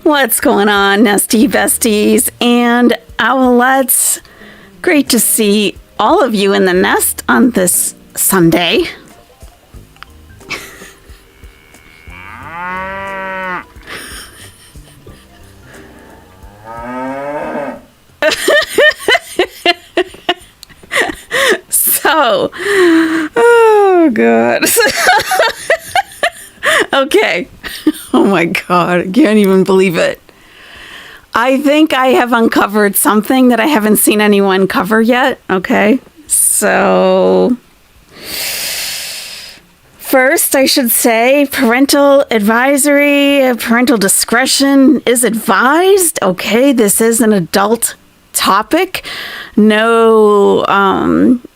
What's going on, Nesty Besties and Owlettes? Great to see all of you in the nest on this Sunday. Oh God. Okay. Oh my God, I can't even believe it. I think I have uncovered something that I haven't seen anyone cover yet. Okay, so first I should say parental advisory, parental discretion is advised. Okay, this is an adult topic. No,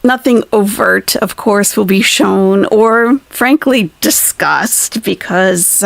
nothing overt, of course, will be shown or frankly discussed because,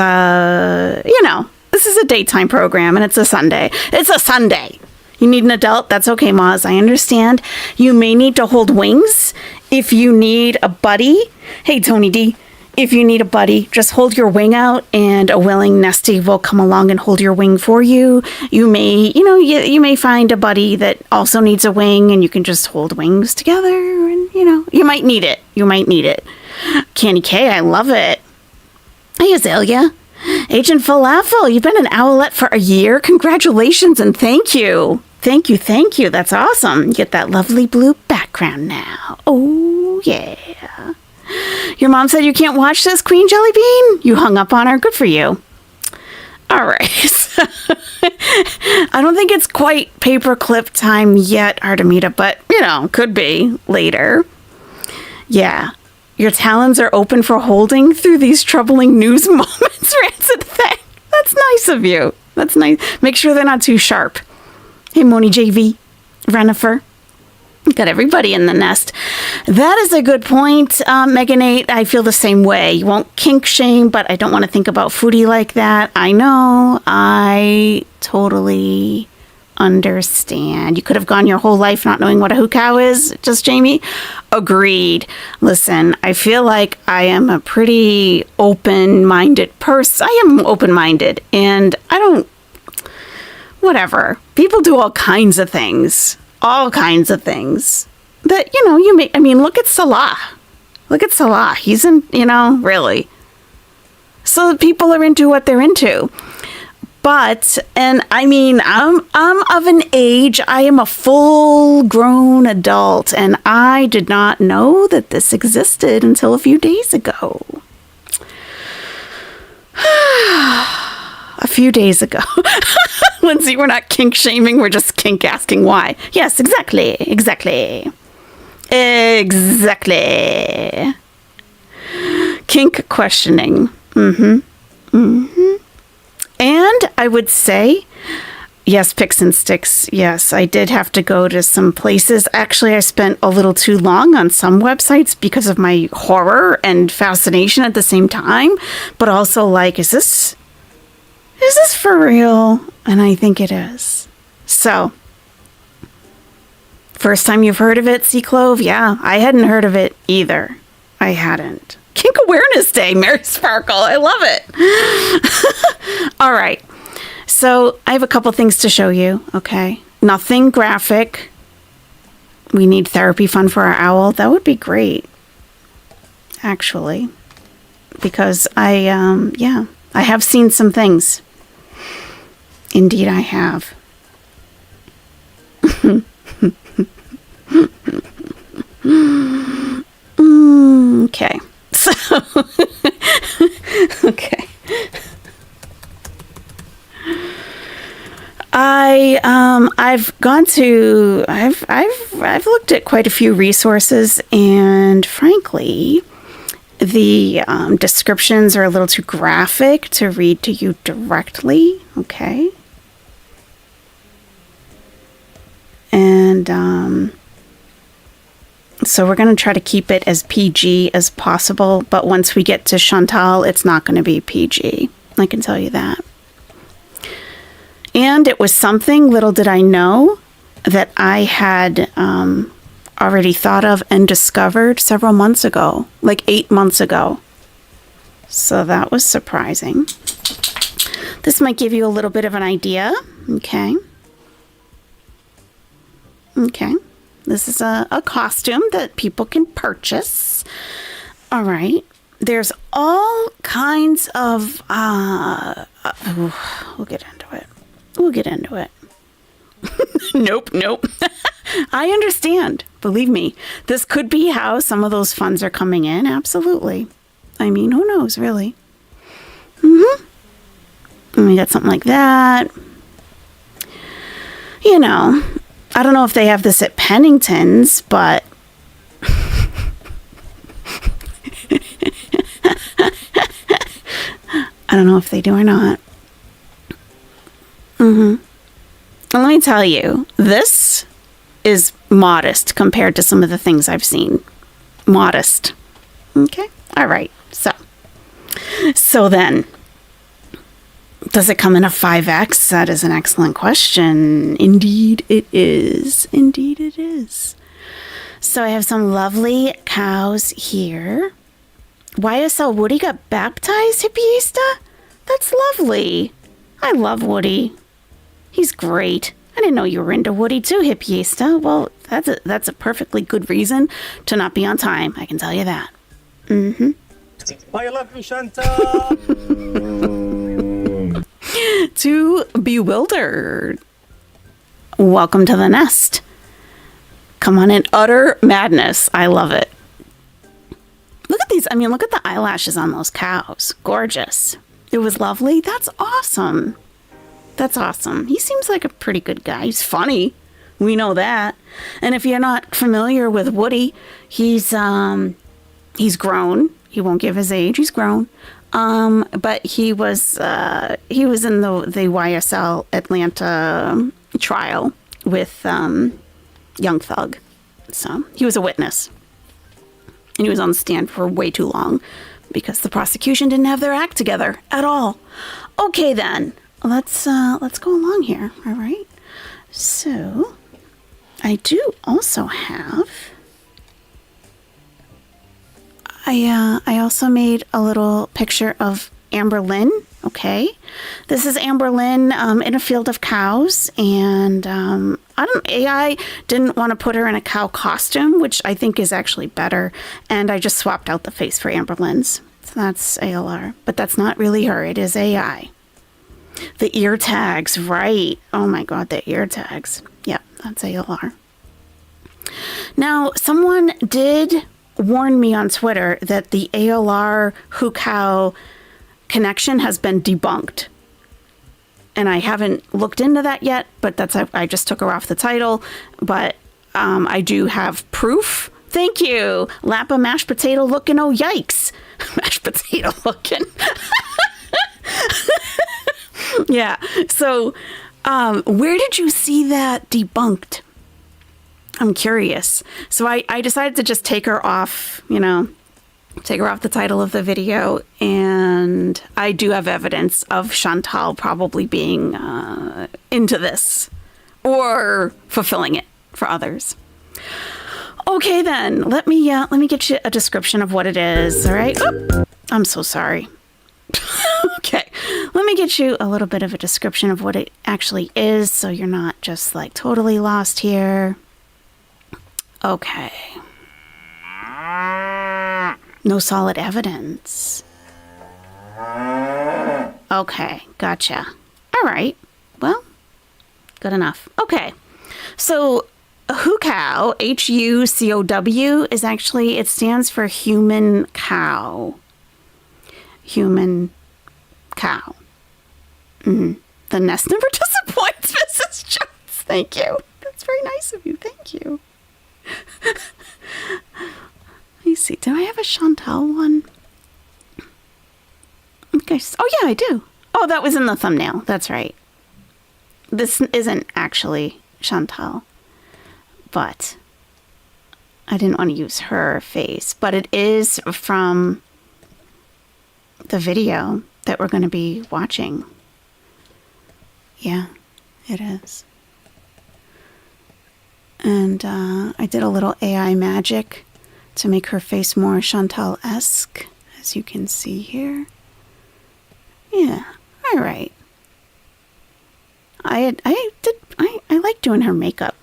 this is a daytime program and it's a Sunday. It's a Sunday. You need an adult. That's okay, Maz. I understand. You may need to hold wings if you need a buddy. Hey, Tony D. If you need a buddy, just hold your wing out and a willing Nesty will come along and hold your wing for you. You may, you may find a buddy that also needs a wing and you can just hold wings together and, you might need it. You might need it. Candy K, I love it. Hey, Azalea. Agent Falafel, you've been an owlette for a year. Congratulations and thank you. Thank you. That's awesome. You get that lovely blue background now. Oh, yeah. Your mom said you can't watch this, Queen Jellybean? You hung up on her? Good for you. All right. I don't think it's quite paperclip time yet, Artemida, but, could be later. Yeah. Your talons are open for holding through these troubling news moments, Rancid Thing. That's nice of you. That's nice. Make sure they're not too sharp. Hey, Moni JV, Renifer. Got everybody in the nest. That is a good point, Megan 8. I feel the same way. You won't kink shame, but I don't want to think about Foodie like that. I know. I totally understand. You could have gone your whole life not knowing what a HUCOW is, just Jamie. Agreed. Listen, I feel like I am a pretty open-minded person. I am open-minded, and I don't... Whatever. People do all kinds of things. All kinds of things that, you may, look at Salah. Look at Salah. He's in, really. So people are into what they're into. But, and I mean, I'm of an age, I am a full grown adult, and I did not know that this existed until a few days ago. A few days ago. Lindsay, we're not kink shaming, we're just kink asking why. Yes, exactly. Kink questioning. And I would say, yes, picks and sticks. Yes, I did have to go to some places. Actually, I spent a little too long on some websites because of my horror and fascination at the same time. But also like, is this for real? And I think it is. So, first time you've heard of it, Sea Clove? Yeah, I hadn't heard of it either. I hadn't. Kink Awareness Day, Mary Sparkle. I love it. All right. So I have a couple things to show you, okay? Nothing graphic. We need therapy fun for our owl. That would be great, actually. Because I have seen some things. Indeed, I have. Okay. So, okay. I've looked at quite a few resources, and frankly, the descriptions are a little too graphic to read to you directly. Okay. And so we're going to try to keep it as PG as possible, but once we get to Chantal, it's not going to be PG. I can tell you that. And it was something, little did I know, that I had already thought of and discovered several months ago, like 8 months ago. So that was surprising. This might give you a little bit of an idea. Okay. This is a costume that people can purchase. All right. There's all kinds of... we'll get into it. Nope. I understand. Believe me. This could be how some of those funds are coming in. Absolutely. I mean, who knows, really? And we got something like that. You know... I don't know if they have this at Pennington's, but I don't know if they do or not. And let me tell you, this is modest compared to some of the things I've seen. Modest. Okay. All right. So then, does it come in a 5X? That is an excellent question. Indeed it is. So I have some lovely cows here. YSL Woody got baptized, Hippieista? That's lovely. I love Woody. He's great. I didn't know you were into Woody too, Hippieista. Well, that's a perfectly good reason to not be on time. I can tell you that. I love you, Shanta. To Bewildered. Welcome to the nest. Come on in. Utter madness. I love it. Look at these. I mean, look at the eyelashes on those cows. Gorgeous. It was lovely. That's awesome. He seems like a pretty good guy. He's funny. We know that. And if you're not familiar with Woody, he's grown. He won't give his age. He's grown. But he was in the YSL Atlanta trial with Young Thug. So he was a witness. And he was on the stand for way too long because the prosecution didn't have their act together at all. Okay then, let's go along here. All right. So I do also have... I also made a little picture of Amber Lynn. Okay, this is Amber Lynn in a field of cows, and AI didn't want to put her in a cow costume, which I think is actually better, and I just swapped out the face for Amber Lynn's. So that's ALR, but that's not really her. It is AI. The ear tags, right. Oh my God, the ear tags. Yep, that's ALR. Now, someone did warn me on Twitter that the ALR HUCOW connection has been debunked. And I haven't looked into that yet, but I just took her off the title. But I do have proof. Thank you. Lap of mashed potato looking. Oh, yikes. Mashed potato looking. Yeah. So where did you see that debunked? I'm curious. So I decided to just take her off, take her off the title of the video. And I do have evidence of Chantal probably being into this or fulfilling it for others. Okay, then let me get you a description of what it is. All right. Oh, I'm so sorry. Okay, let me get you a little bit of a description of what it actually is, so you're not just like totally lost here. Okay. No solid evidence. Okay, gotcha. All right. Well, good enough. Okay. So HUCOW, HUCOW, is actually, it stands for human cow. Human cow. The nest never disappoints, Mrs. Jones. Thank you. That's very nice of you. Thank you. Let me see. Do I have a Chantal one? Okay. Oh, yeah, I do. Oh, that was in the thumbnail. That's right. This isn't actually Chantal, but I didn't want to use her face. But it is from the video that we're going to be watching. Yeah, it is. And I did a little AI magic to make her face more Chantal-esque, as you can see here. Yeah, all right. I like doing her makeup.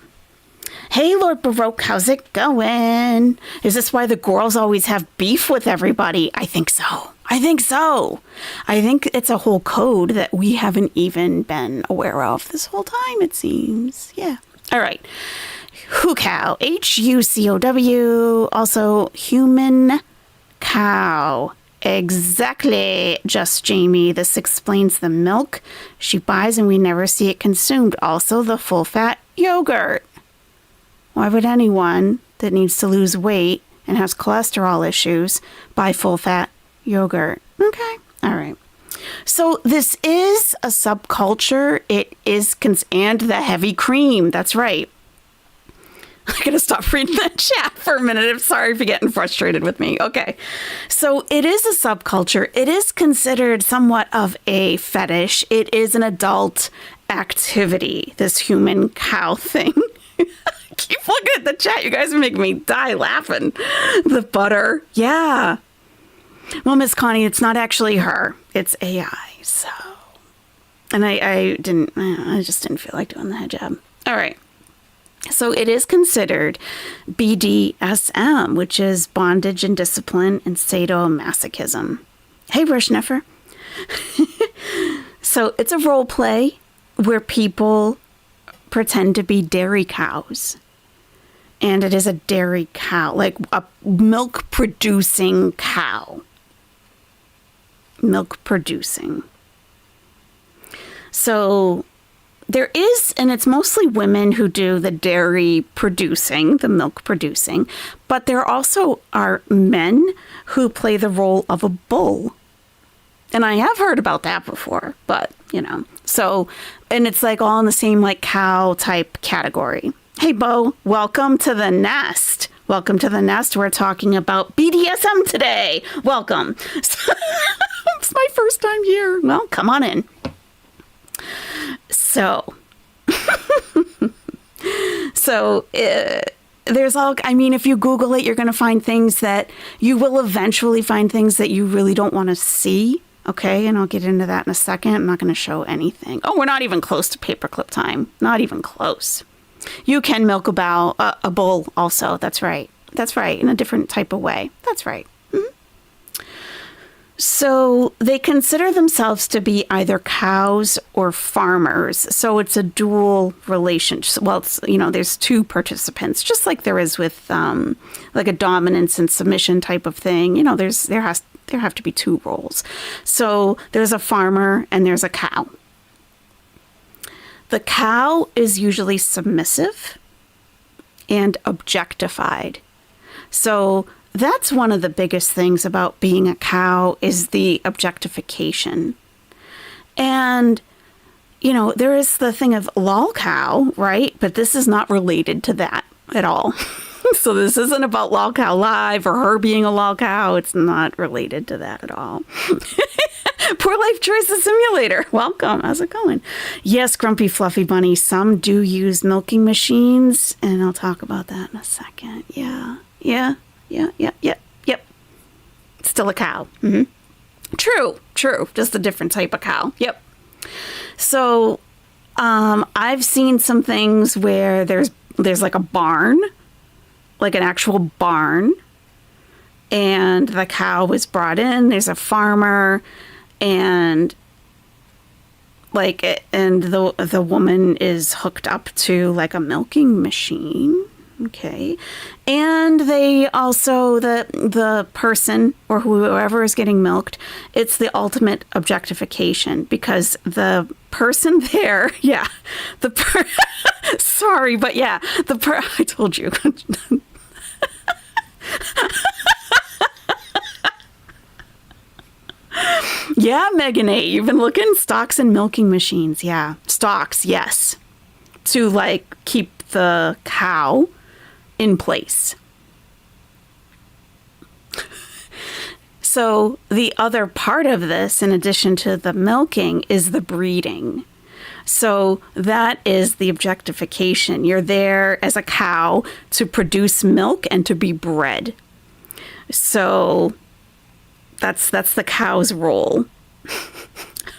Hey, Lord Baroque, how's it going? Is this why the girls always have beef with everybody? I think so. I think it's a whole code that we haven't even been aware of this whole time, it seems. Yeah. All right. HUCOW, HUCOW, also human cow. Exactly, Just Jamie. This explains the milk she buys and we never see it consumed. Also, the full-fat yogurt. Why would anyone that needs to lose weight and has cholesterol issues buy full-fat yogurt? Okay, all right. So this is a subculture. It is, and the heavy cream. That's right. I gotta stop reading the chat for a minute. I'm sorry for getting frustrated with me. Okay. So it is a subculture. It is considered somewhat of a fetish. It is an adult activity, this human cow thing. Keep looking at the chat. You guys are making me die laughing. The butter. Yeah. Well, Miss Connie, it's not actually her. It's AI. So, and I just didn't feel like doing the head job. All right. So it is considered BDSM, which is bondage and discipline and sadomasochism. Hey, Rishneffer. So it's a role play where people pretend to be dairy cows. And it is a dairy cow, like a milk producing cow. Milk producing. So there is, and it's mostly women who do the dairy producing, the milk producing, but there also are men who play the role of a bull. And I have heard about that before, but, so, and it's like all in the same like cow type category. Hey, Bo, welcome to the nest. Welcome to the nest. We're talking about BDSM today. Welcome. It's my first time here. Well, come on in. So, there's all, if you Google it, you're going to find things that you will eventually find things that you really don't want to see. Okay. And I'll get into that in a second. I'm not going to show anything. Oh, we're not even close to paperclip time. Not even close. You can milk a bull also. That's right. That's right. In a different type of way. That's right. Mm-hmm. So they consider themselves to be either cows or farmers. So it's a dual relationship. Well, it's, there's two participants, just like there is with like a dominance and submission type of thing. There have to be two roles. So there's a farmer and there's a cow. The cow is usually submissive and objectified. So that's one of the biggest things about being a cow is the objectification. And, there is the thing of lol cow, right? But this is not related to that at all. So this isn't about lol cow live or her being a lol cow. It's not related to that at all. Poor Life Choices Simulator. Welcome. How's it going? Yes, Grumpy Fluffy Bunny. Some do use milking machines, and I'll talk about that in a second. Yeah. Yep. Still a cow. Mm-hmm. True. Just a different type of cow. Yep. So, I've seen some things where there's like a barn, like an actual barn, and the cow was brought in. There's a farmer, and the woman is hooked up to like a milking machine. Okay. And they also, the person or whoever is getting milked, it's the ultimate objectification because the person there, sorry, but I told you. Yeah, Megan A, you've been looking stocks and milking machines. Yeah. Stocks, yes. To like keep the cow in place. So the other part of this, in addition to the milking, is the breeding. So that is the objectification. You're there as a cow to produce milk and to be bred. So that's the cow's role.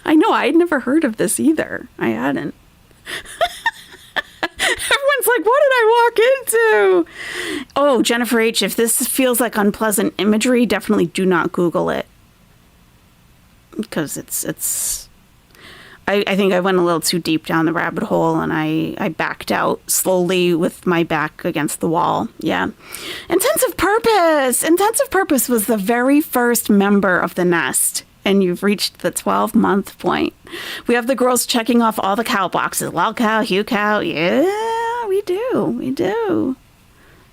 I know, I'd never heard of this either. I hadn't. Everyone's like, what did I walk into? Oh, Jennifer H., if this feels like unpleasant imagery, definitely do not Google it. Because I think I went a little too deep down the rabbit hole and I backed out slowly with my back against the wall. Yeah. Intensive Purpose was the very first member of the nest. And you've reached the 12-month point. We have the girls checking off all the cow boxes. Lol cow, HUCOW. Yeah, we do.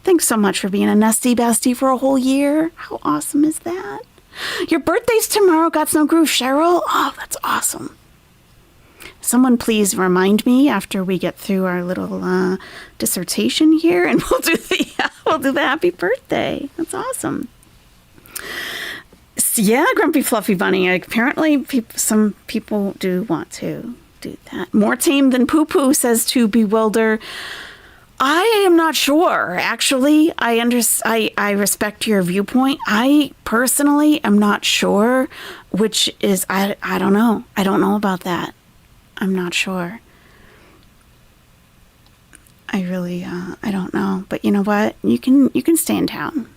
Thanks so much for being a nesty bestie for a whole year. How awesome is that? Your birthday's tomorrow, Got No Groove, Cheryl. Oh, that's awesome. Someone please remind me after we get through our little dissertation here, and we'll do the happy birthday. That's awesome. Yeah, Grumpy Fluffy Bunny. Apparently, some people do want to do that. More tame than poo-poo, says to bewilder. I am not sure. Actually, I respect your viewpoint. I personally am not sure, which is I don't know. I don't know about that. I'm not sure. I really I don't know. But you know what? You can stay in town.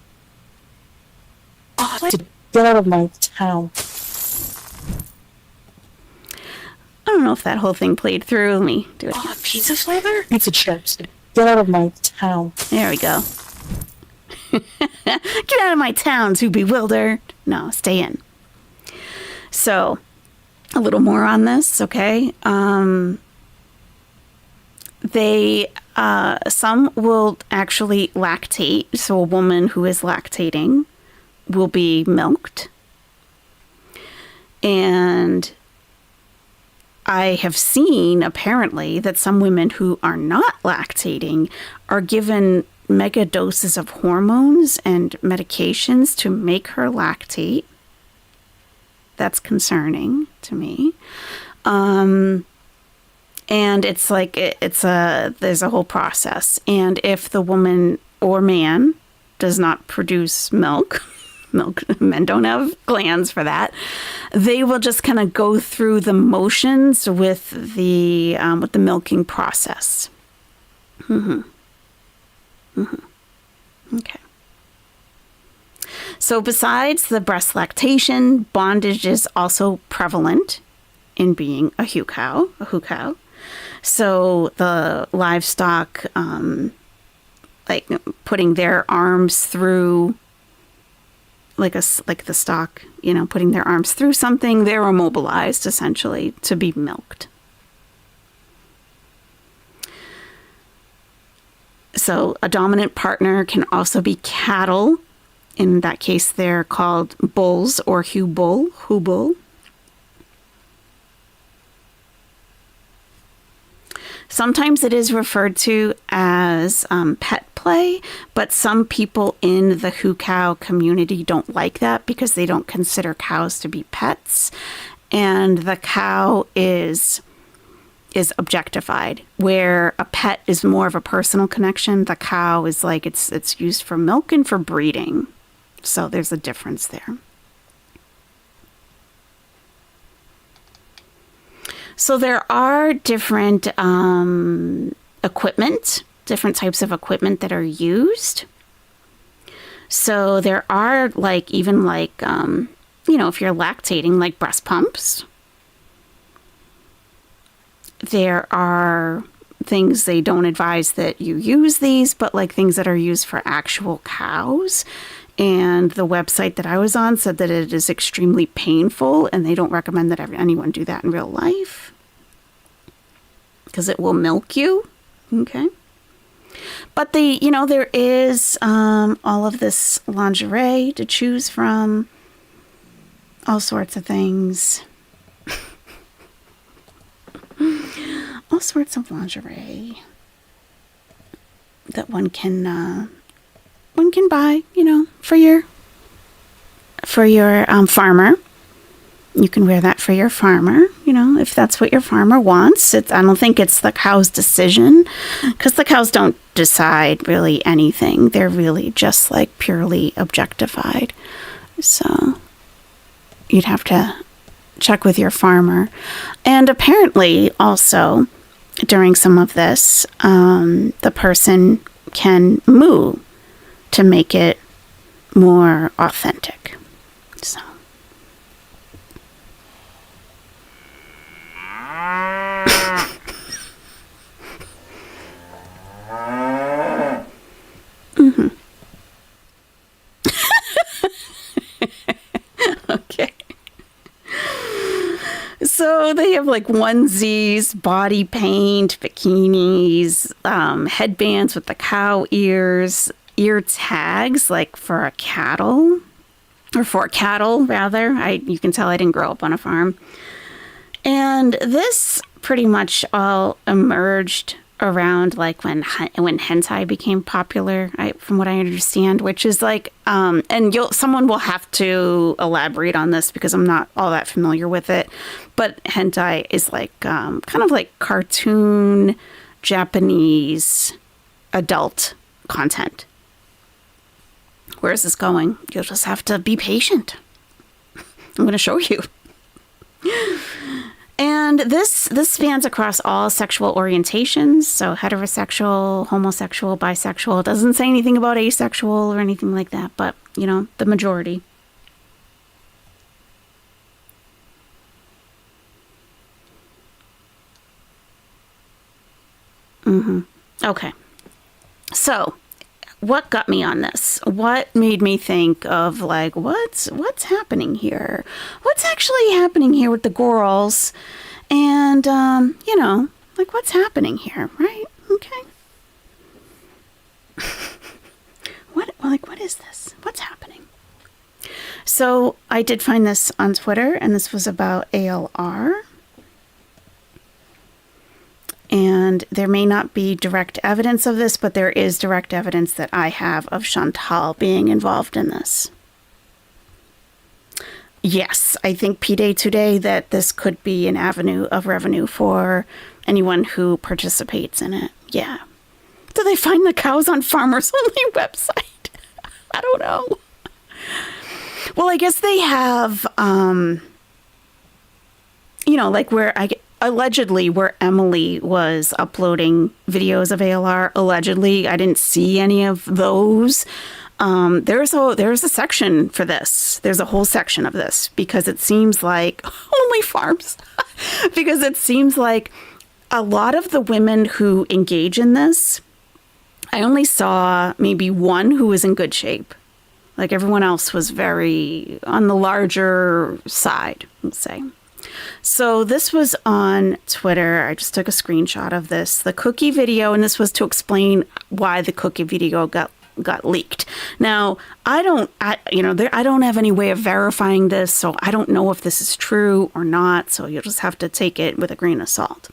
Oh, get out of my town. I don't know if that whole thing played through. Let me do it again. Oh, pizza flavor? Pizza chips. Get out of my town. There we go. Get out of my town, to bewildered. No, stay in. So, a little more on this, okay? Some will actually lactate. So a woman who is lactating will be milked. And I have seen, apparently, that some women who are not lactating are given mega doses of hormones and medications to make her lactate. That's concerning to me. And it's like, there's a whole process. And if the woman or man does not produce milk, men don't have glands for that, they will just kind of go through the motions with the milking process. Okay. So besides the breast lactation, bondage is also prevalent in being a HUCOW. So the livestock, like putting their arms through, like the stock, putting their arms through something, they're immobilized essentially to be milked. So a dominant partner can also be cattle. In that case, they're called bulls or HUBUL. Sometimes it is referred to as pet play, but some people in the HUCOW community don't like that because they don't consider cows to be pets, and the cow is objectified. Where a pet is more of a personal connection, the cow is like it's used for milk and for breeding. So there's a difference there. So there are different equipment, different types of equipment that are used. So there are if you're lactating, like breast pumps. There are things they don't advise that you use these, but like things that are used for actual cows. And the website that I was on said that it is extremely painful, and they don't recommend that anyone do that in real life because it will milk you. Okay. But there is all of this lingerie to choose from, all sorts of things. All sorts of lingerie that one can buy, for your farmer. You can wear that for your farmer, if that's what your farmer wants. I don't think it's the cow's decision, because the cows don't decide really anything. They're really just like purely objectified. So you'd have to check with your farmer. And apparently also during some of this, the person can moo to make it more authentic. So. Mm-hmm. Okay. So they have like onesies, body paint, bikinis, headbands with the cow ears, ear tags, like for a cattle, or for cattle rather. You can tell I didn't grow up on a farm. And this pretty much all emerged around like when hentai became popular, from what I understand, which is like, and someone will have to elaborate on this because I'm not all that familiar with it. But hentai is like kind of like cartoon Japanese adult content. Where is this going? You'll just have to be patient. I'm going to show you. And this spans across all sexual orientations, so heterosexual, homosexual, bisexual. It doesn't say anything about asexual or anything like that, but, the majority. Mm-hmm. Okay. So, what got me on this? What made me think of like, what's happening here? What's actually happening here with the girls? And, like what's happening here, right? Okay. What is this? What's happening? So I did find this on Twitter, and this was about ALR. And there may not be direct evidence of this, but there is direct evidence that I have of Chantal being involved in this. Yes, I think P-Day today that this could be an avenue of revenue for anyone who participates in it. Yeah. Do they find the cows on Farmers Only website? I don't know. Well, I guess they have, like allegedly where Emily was uploading videos of ALR, allegedly. I didn't see any of those. there's a section for this. There's a whole section of this because it seems like only farms. Because it seems like a lot of the women who engage in this, I only saw maybe one who was in good shape. Like everyone else was very on the larger side, let's say. So this was on Twitter. I just took a screenshot of this, the cookie video, and this was to explain why the cookie video got leaked. Now, I don't have any way of verifying this, so I don't know if this is true or not. So you'll just have to take it with a grain of salt.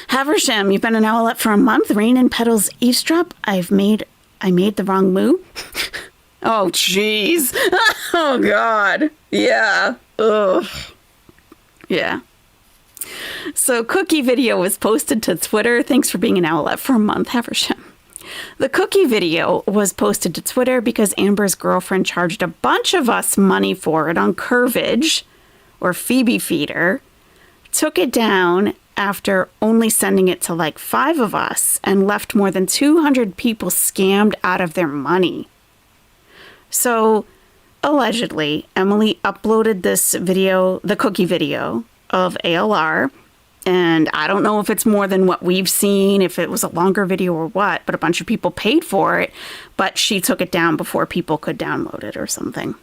Haversham, you've been an owlet for a month. Rain and Petals eavesdrop. I made the wrong moo. Oh, jeez. Oh, God. Yeah. Ugh. Yeah. So cookie video was posted to Twitter. Thanks for being an owlet for a month, Haversham. The cookie video was posted to Twitter because Amber's girlfriend charged a bunch of us money for it on Curvage, or Phoebe Feeder, took it down after only sending it to like 5 of us, and left more than 200 people scammed out of their money. So, allegedly, Emily uploaded this video, the cookie video of ALR, and I don't know if it's more than what we've seen, if it was a longer video or what, but a bunch of people paid for it, but she took it down before people could download it or something.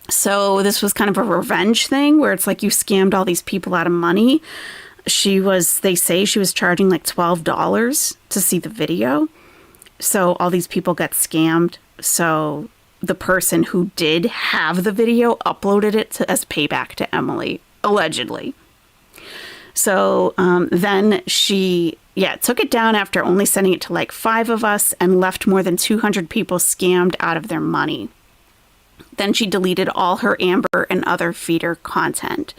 So this was kind of a revenge thing where it's like you scammed all these people out of money. They say she was charging like $12 to see the video. So all these people got scammed. So the person who did have the video uploaded it as payback to Emily, allegedly. So then she took it down after only sending it to like 5 of us, and left more than 200 people scammed out of their money. Then she deleted all her Amber and other feeder content.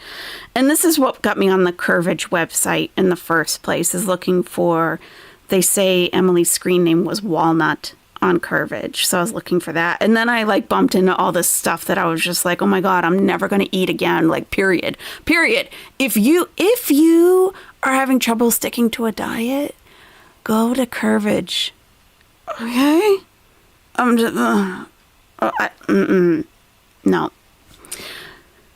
And this is what got me on the Curvage website in the first place, is looking for, they say Emily's screen name was Walnut on Curvage. So I was looking for that. And then I like bumped into all this stuff that I was just like, oh my God, I'm never going to eat again. Like, period. If you are having trouble sticking to a diet, go to Curvage. Okay? I'm just, no.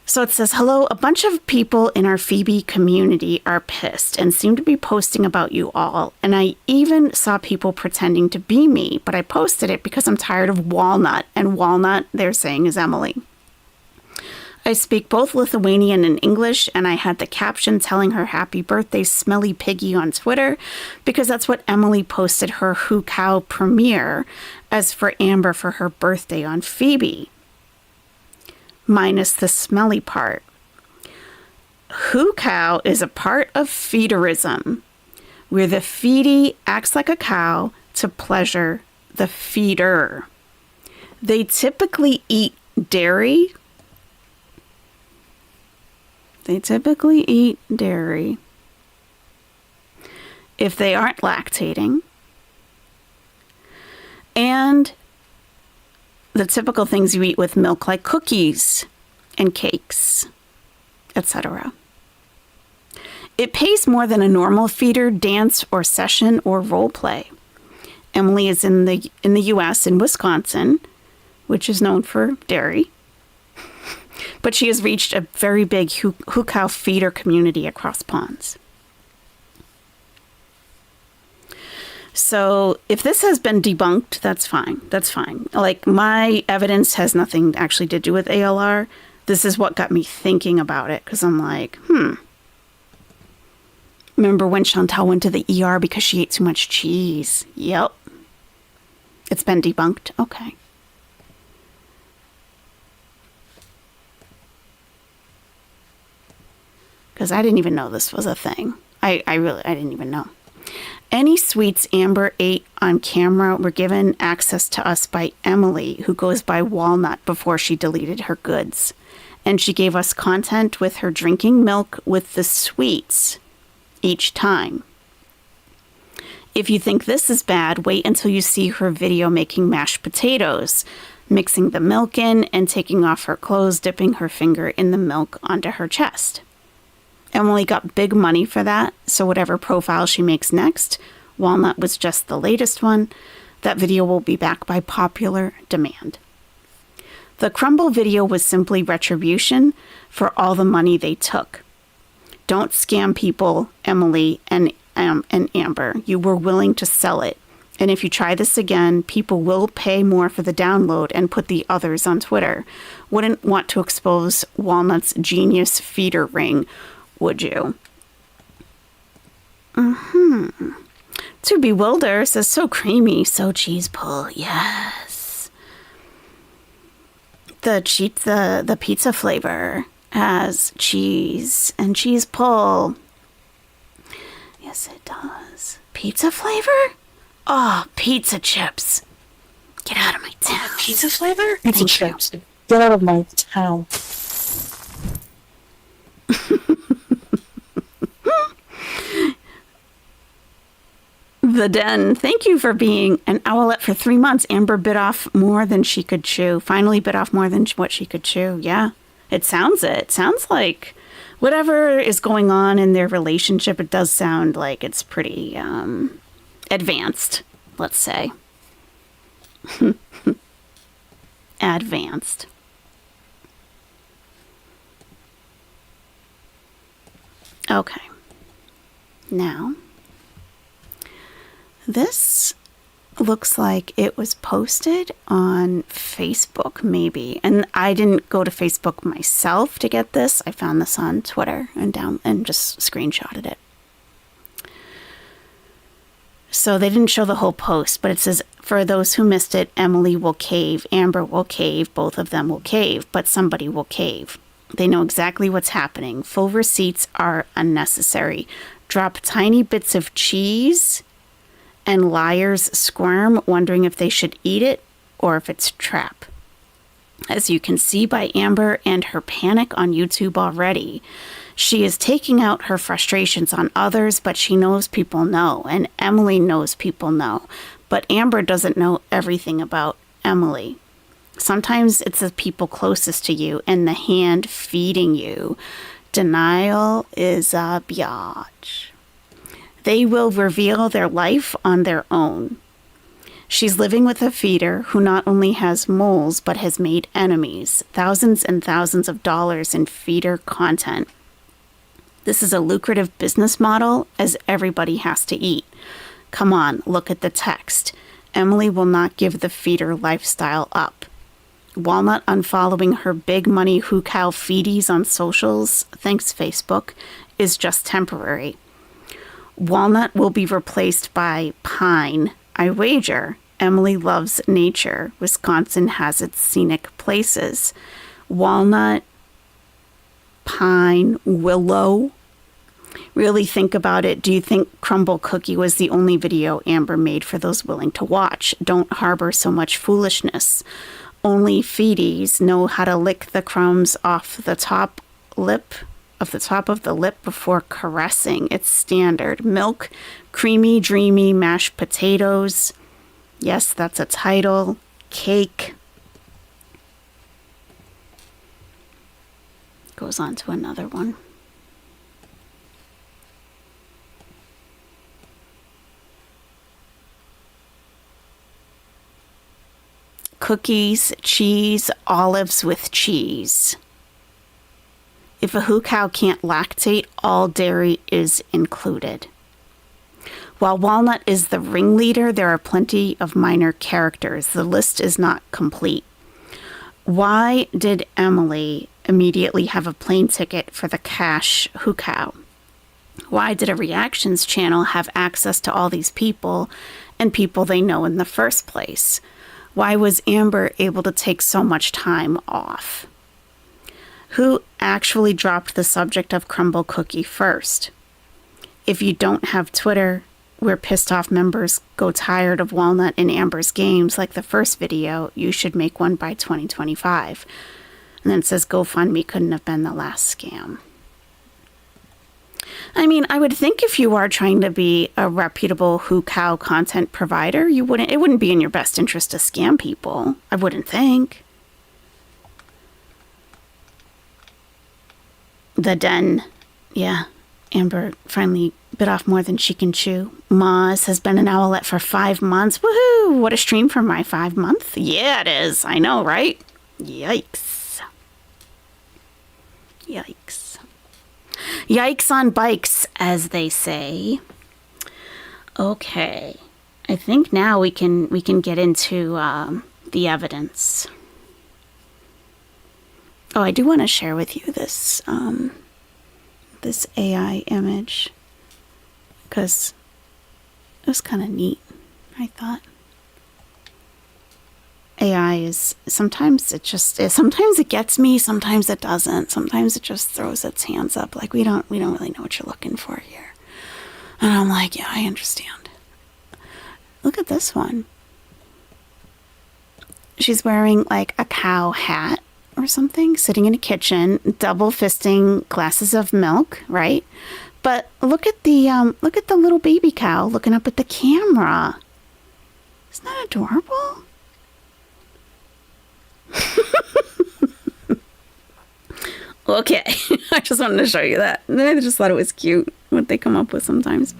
So it says, hello, a bunch of people in our Phoebe community are pissed and seem to be posting about you all. And I even saw people pretending to be me, but I posted it because I'm tired of Walnut. And Walnut, they're saying, is Emily. I speak both Lithuanian and English, and I had the caption telling her happy birthday, Smelly Piggy, on Twitter, because that's what Emily posted her HUCOW premiere as for Amber for her birthday on Phoebe. Minus the smelly part. HUCOW is a part of feederism, where the feedie acts like a cow to pleasure the feeder. They typically eat dairy. If they aren't lactating. And the typical things you eat with milk, like cookies and cakes, etc. It pays more than a normal feeder, dance, or session, or role play. Emily is in the U.S., in Wisconsin, which is known for dairy. But she has reached a very big HUCOW feeder community across ponds. So if this has been debunked, that's fine. That's fine. Like, my evidence has nothing actually to do with ALR. This is what got me thinking about it, because I'm like, Remember when Chantal went to the ER because she ate too much cheese? Yep. It's been debunked. Okay. Because I didn't even know this was a thing. I didn't even know. Any sweets Amber ate on camera were given access to us by Emily, who goes by Walnut, before she deleted her goods. And she gave us content with her drinking milk with the sweets each time. If you think this is bad, wait until you see her video making mashed potatoes, mixing the milk in and taking off her clothes, dipping her finger in the milk onto her chest. Emily got big money for that, so whatever profile she makes next, Walnut was just the latest one, That video will be back by popular demand. The crumble video was simply retribution for all the money they took. Don't scam people, Emily and Amber. You were willing to sell it. And if you try this again, people will pay more for the download and put the others on Twitter. Wouldn't want to expose Walnut's genius feeder ring, would you? To Bewilder says, so creamy, so cheese pull. Yes. The pizza flavor has cheese and cheese pull. Yes, it does. Pizza flavor? Oh, pizza chips. Get out of my town. Pizza flavor? Pizza Thank chips. Get out of my town. The Den, thank you for being an owlet for 3 months. Amber bit off more than she could chew. Finally bit off more than what she could chew. Yeah, it sounds like whatever is going on in their relationship, it does sound like it's pretty advanced, let's say. Advanced. Okay. Now, this looks like it was posted on Facebook, maybe. And I didn't go to Facebook myself to get this. I found this on Twitter and just screenshotted it. So they didn't show the whole post, but it says, for those who missed it, Emily will cave, Amber will cave, both of them will cave, but somebody will cave. They know exactly what's happening. Full receipts are unnecessary. Drop tiny bits of cheese and liars squirm, wondering if they should eat it or if it's a trap. As you can see by Amber and her panic on YouTube already, she is taking out her frustrations on others, but she knows people know, and Emily knows people know. But Amber doesn't know everything about Emily. Sometimes it's the people closest to you and the hand feeding you. Denial is a biatch. They will reveal their life on their own. She's living with a feeder who not only has moles, but has made enemies. Thousands and thousands of dollars in feeder content. This is a lucrative business model, as everybody has to eat. Come on, look at the text. Emily will not give the feeder lifestyle up. Walnut unfollowing her big money HUCOW feedies on socials, thanks Facebook, is just temporary. Walnut will be replaced by Pine. I wager. Emily loves nature. Wisconsin has its scenic places. Walnut, Pine, Willow. Really think about it. Do you think Crumble Cookie was the only video Amber made for those willing to watch? Don't harbor so much foolishness. Only feedies know how to lick the crumbs off the top of the lip before caressing. It's standard. Milk, creamy, dreamy, mashed potatoes. Yes, that's a title. Cake. Goes on to another one. Cookies, cheese, olives with cheese. If a HUCOW can't lactate, all dairy is included. While Walnut is the ringleader, there are plenty of minor characters. The list is not complete. Why did Emily immediately have a plane ticket for the cash HUCOW? Why did a reactions channel have access to all these people and people they know in the first place? Why was Amber able to take so much time off? Who actually dropped the subject of Crumble Cookie first? If you don't have Twitter, where pissed off members go tired of Walnut and Amber's games like the first video, you should make one by 2025. And then it says GoFundMe couldn't have been the last scam. I mean, I would think if you are trying to be a reputable HUCOW content provider, it wouldn't be in your best interest to scam people. I wouldn't think. The Den. Yeah, Amber finally bit off more than she can chew. Moz has been an owlet for 5 months. Woohoo! What a stream for my 5-month. Yeah, it is. I know, right? Yikes. Yikes. Yikes on bikes, as they say. Okay. I think now we can get into the evidence. Oh, I do want to share with you this this AI image because it was kind of neat, I thought. AI is sometimes it gets me, sometimes it doesn't. Sometimes it just throws its hands up like we don't really know what you're looking for here. And I'm like, yeah, I understand. Look at this one. She's wearing like a cow hat or something, sitting in a kitchen, double fisting glasses of milk, right? But look at the little baby cow looking up at the camera. Isn't that adorable? Okay, I just wanted to show you that. I just thought it was cute what they come up with sometimes.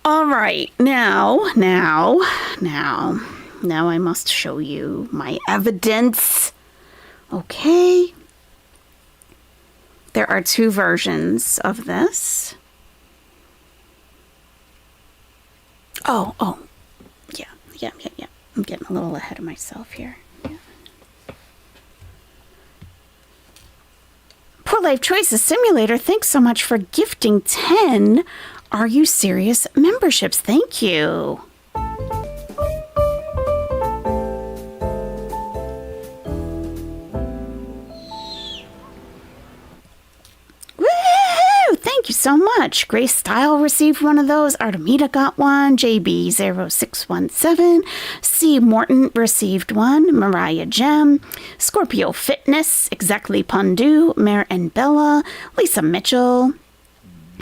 All right, now I must show you my evidence. Okay. There are 2 versions of this. Oh. Yeah. I'm getting a little ahead of myself here. Yeah. Poor Life Choices Simulator, thanks so much for gifting 10 Are You Serious memberships. Thank you. Thank you so much. Grace Style received one of those. Artemida got one. JB0617. C. Morton received one. Mariah Gem. Scorpio Fitness. Exactly Pundu. Mare and Bella. Lisa Mitchell.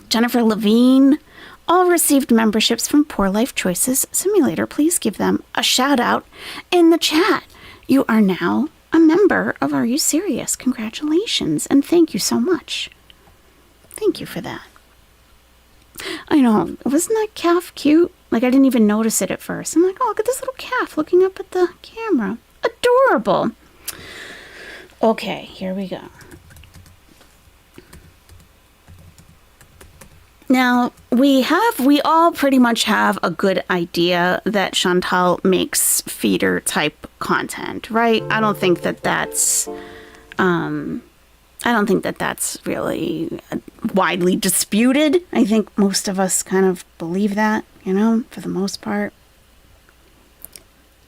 Jennifer Levine. All received memberships from Poor Life Choices Simulator. Please give them a shout out in the chat. You are now a member of Are You Serious? Congratulations and thank you so much. Thank you for that. I know. Wasn't that calf cute? Like, I didn't even notice it at first. I'm like, oh, look at this little calf looking up at the camera. Adorable. Okay, here we go. Now, we all pretty much have a good idea that Chantal makes feeder type content, right? I don't think that that's really widely disputed. I think most of us kind of believe that, for the most part.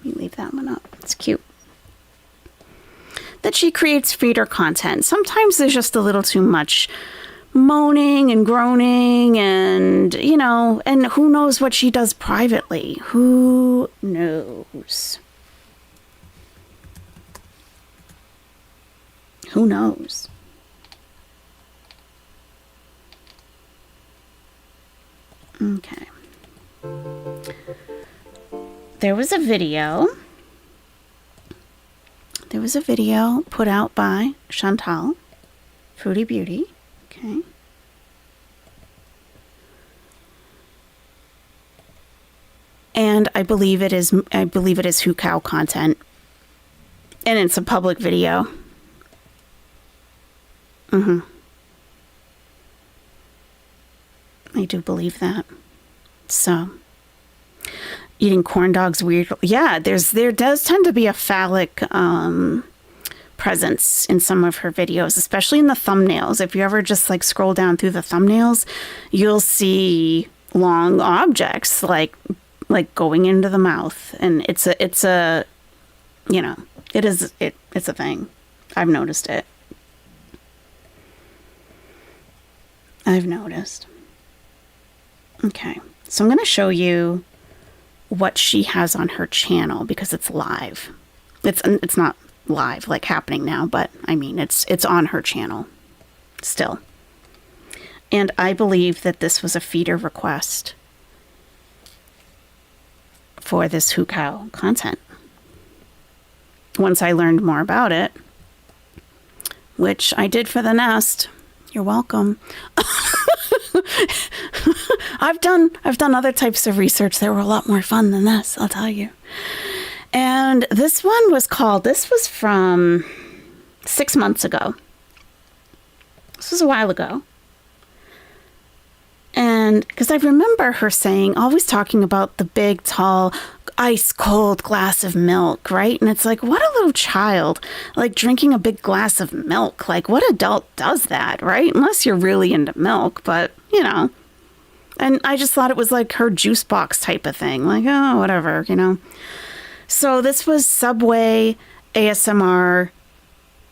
Let me leave that one up. It's cute. That she creates feeder content. Sometimes there's just a little too much moaning and groaning and, and who knows what she does privately. Who knows? Who knows? Okay. There was a video put out by Chantal, Foodie Beauty. Okay. And I believe it is HUCOW content. And it's a public video. I do believe that. So, eating corn dogs weird. Yeah, there does tend to be a phallic presence in some of her videos, especially in the thumbnails. If you ever just scroll down through the thumbnails, you'll see long objects like going into the mouth, and it's a thing. I've noticed it. I've noticed. Okay, so I'm going to show you what she has on her channel because it's live. It's not live like happening now, but I mean it's on her channel still. And I believe that this was a feeder request for this HUCOW content. Once I learned more about it, which I did for the nest. You're welcome. I've done other types of research that were a lot more fun than this, I'll tell you. And this one was from 6 months ago. This was a while ago. And because I remember her always talking about the big, tall, ice cold glass of milk, right? And it's like, what a little child, like drinking a big glass of milk. Like, what adult does that, right? Unless you're really into milk, but, you know. And I just thought it was like her juice box type of thing. Like, oh, whatever, you know. So this was Subway ASMR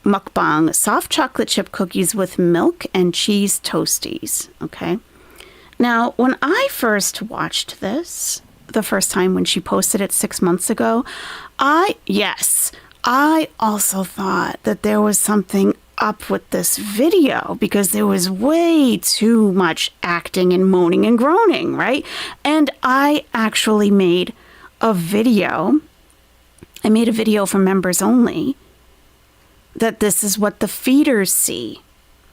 mukbang, soft chocolate chip cookies with milk and cheese toasties, okay? Now, when I first watched this, the first time when she posted it 6 months ago, I also thought that there was something up with this video because there was way too much acting and moaning and groaning, right? And I actually made a video. I made a video for members only that this is what the feeders see.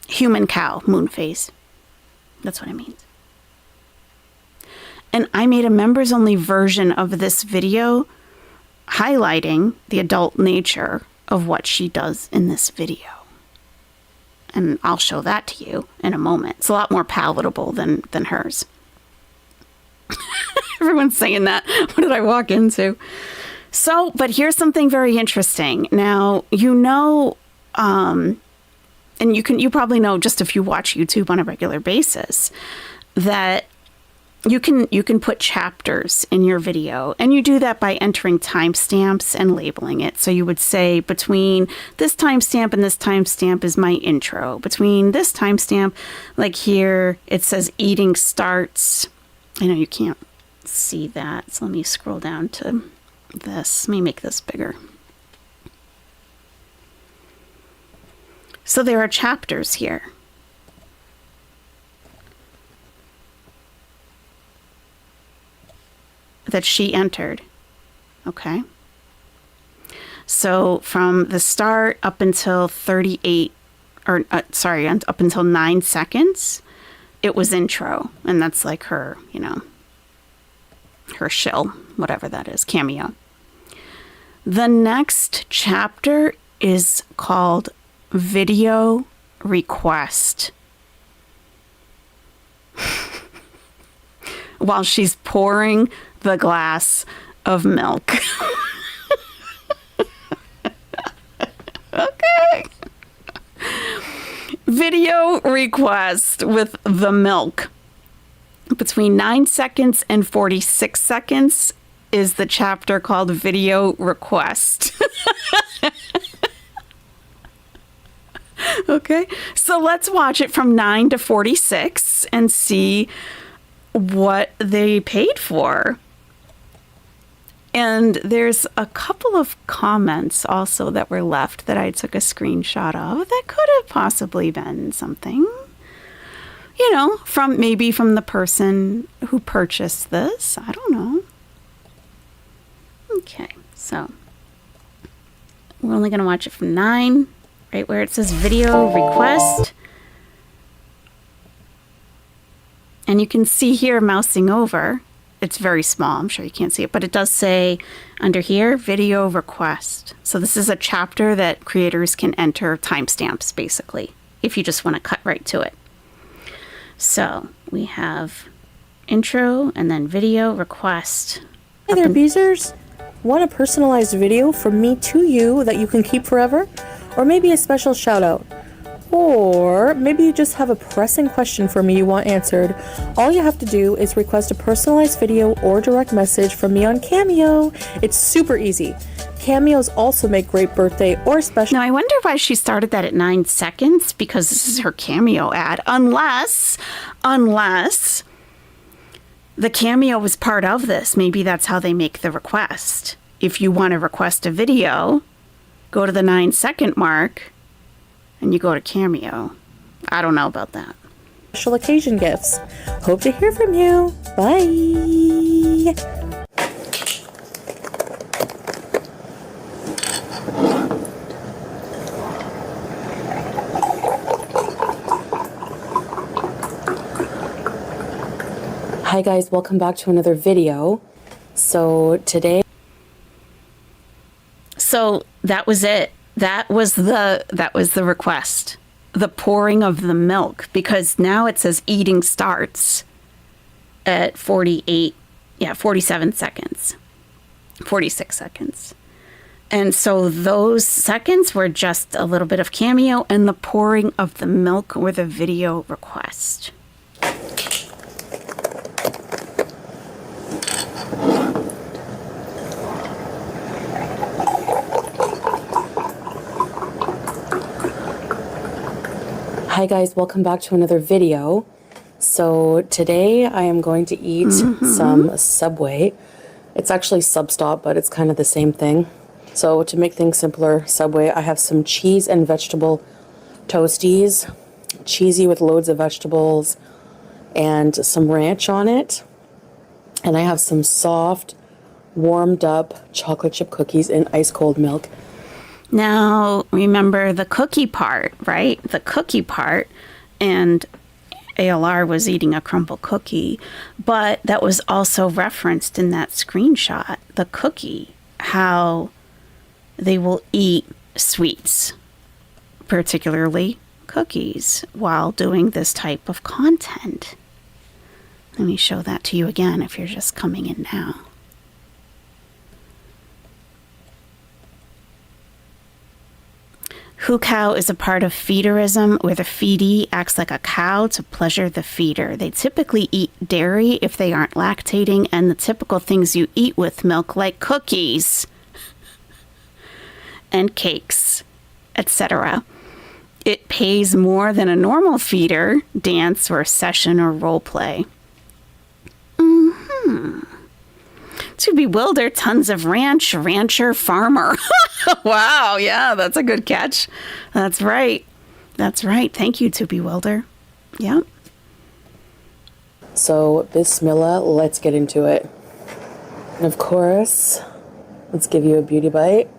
Human cow, moon phase. That's what it means. And I made a members only version of this video highlighting the adult nature of what she does in this video. And I'll show that to you in a moment. It's a lot more palatable than hers. Everyone's saying that. What did I walk into? So, but here's something very interesting. Now, you know, and you probably know just if you watch YouTube on a regular basis, that you can put chapters in your video, and you do that by entering timestamps and labeling it. So you would say between this timestamp and this timestamp is my intro. Between this timestamp, like here, it says eating starts. I know you can't see that, so let me scroll down to this. Let me make this bigger. So there are chapters here. That she entered. Okay. So from the start up until 38, up until 9 seconds, it was intro. And that's like her, you know, her shill, whatever that is, cameo. The next chapter is called Video Request. While she's pouring the glass of milk. Okay. Video request with the milk. Between 9 seconds and 46 seconds is the chapter called Video Request. Okay. So let's watch it from 9 to 46 and see what they paid for. And there's a couple of comments also that were left that I took a screenshot of that could have possibly been something, you know, from the person who purchased this. I don't know. Okay, so we're only going to watch it from 9, right where it says video request. And you can see here mousing over. It's very small. I'm sure you can't see it, but it does say under here, video request. So this is a chapter that creators can enter timestamps, basically, if you just want to cut right to it. So we have intro and then video request. Hey there, Beezers. Want a personalized video from me to you that you can keep forever? Or maybe a special shout out? Or maybe you just have a pressing question for me you want answered. All you have to do is request a personalized video or direct message from me on Cameo. It's super easy. Cameos also make great birthday or special... Now, I wonder why she started that at 9 seconds, because this is her Cameo ad. Unless the Cameo was part of this. Maybe that's how they make the request. If you want to request a video, go to the 9-second mark and you go to Cameo. I don't know about that. Special occasion gifts. Hope to hear from you. Bye. Hi guys, welcome back to another video. So today... So that was it. That was the request. The pouring of the milk, because now it says eating starts at 47 seconds. 46 seconds. And so those seconds were just a little bit of cameo, and the pouring of the milk were the video request. Hi guys, welcome back to another video. So today I am going to eat some Subway. It's actually Substop, but it's kind of the same thing. So to make things simpler, Subway, I have some cheese and vegetable toasties, cheesy with loads of vegetables and some ranch on it. And I have some soft, warmed up chocolate chip cookies in ice cold milk. Now, remember the cookie part, right? The cookie part, and ALR was eating a crumble cookie, but that was also referenced in that screenshot, the cookie, how they will eat sweets, particularly cookies, while doing this type of content. Let me show that to you again if you're just coming in now. HUCOW is a part of feederism, where the feedee acts like a cow to pleasure the feeder. They typically eat dairy if they aren't lactating, and the typical things you eat with milk, like cookies and cakes, etc. It pays more than a normal feeder, dance, or session or role play. To bewilder, tons of rancher, farmer. Wow, yeah, that's a good catch. That's right. Thank you, To Bewilder. Yeah. So, bismillah, let's get into it. And of course, let's give you a beauty bite.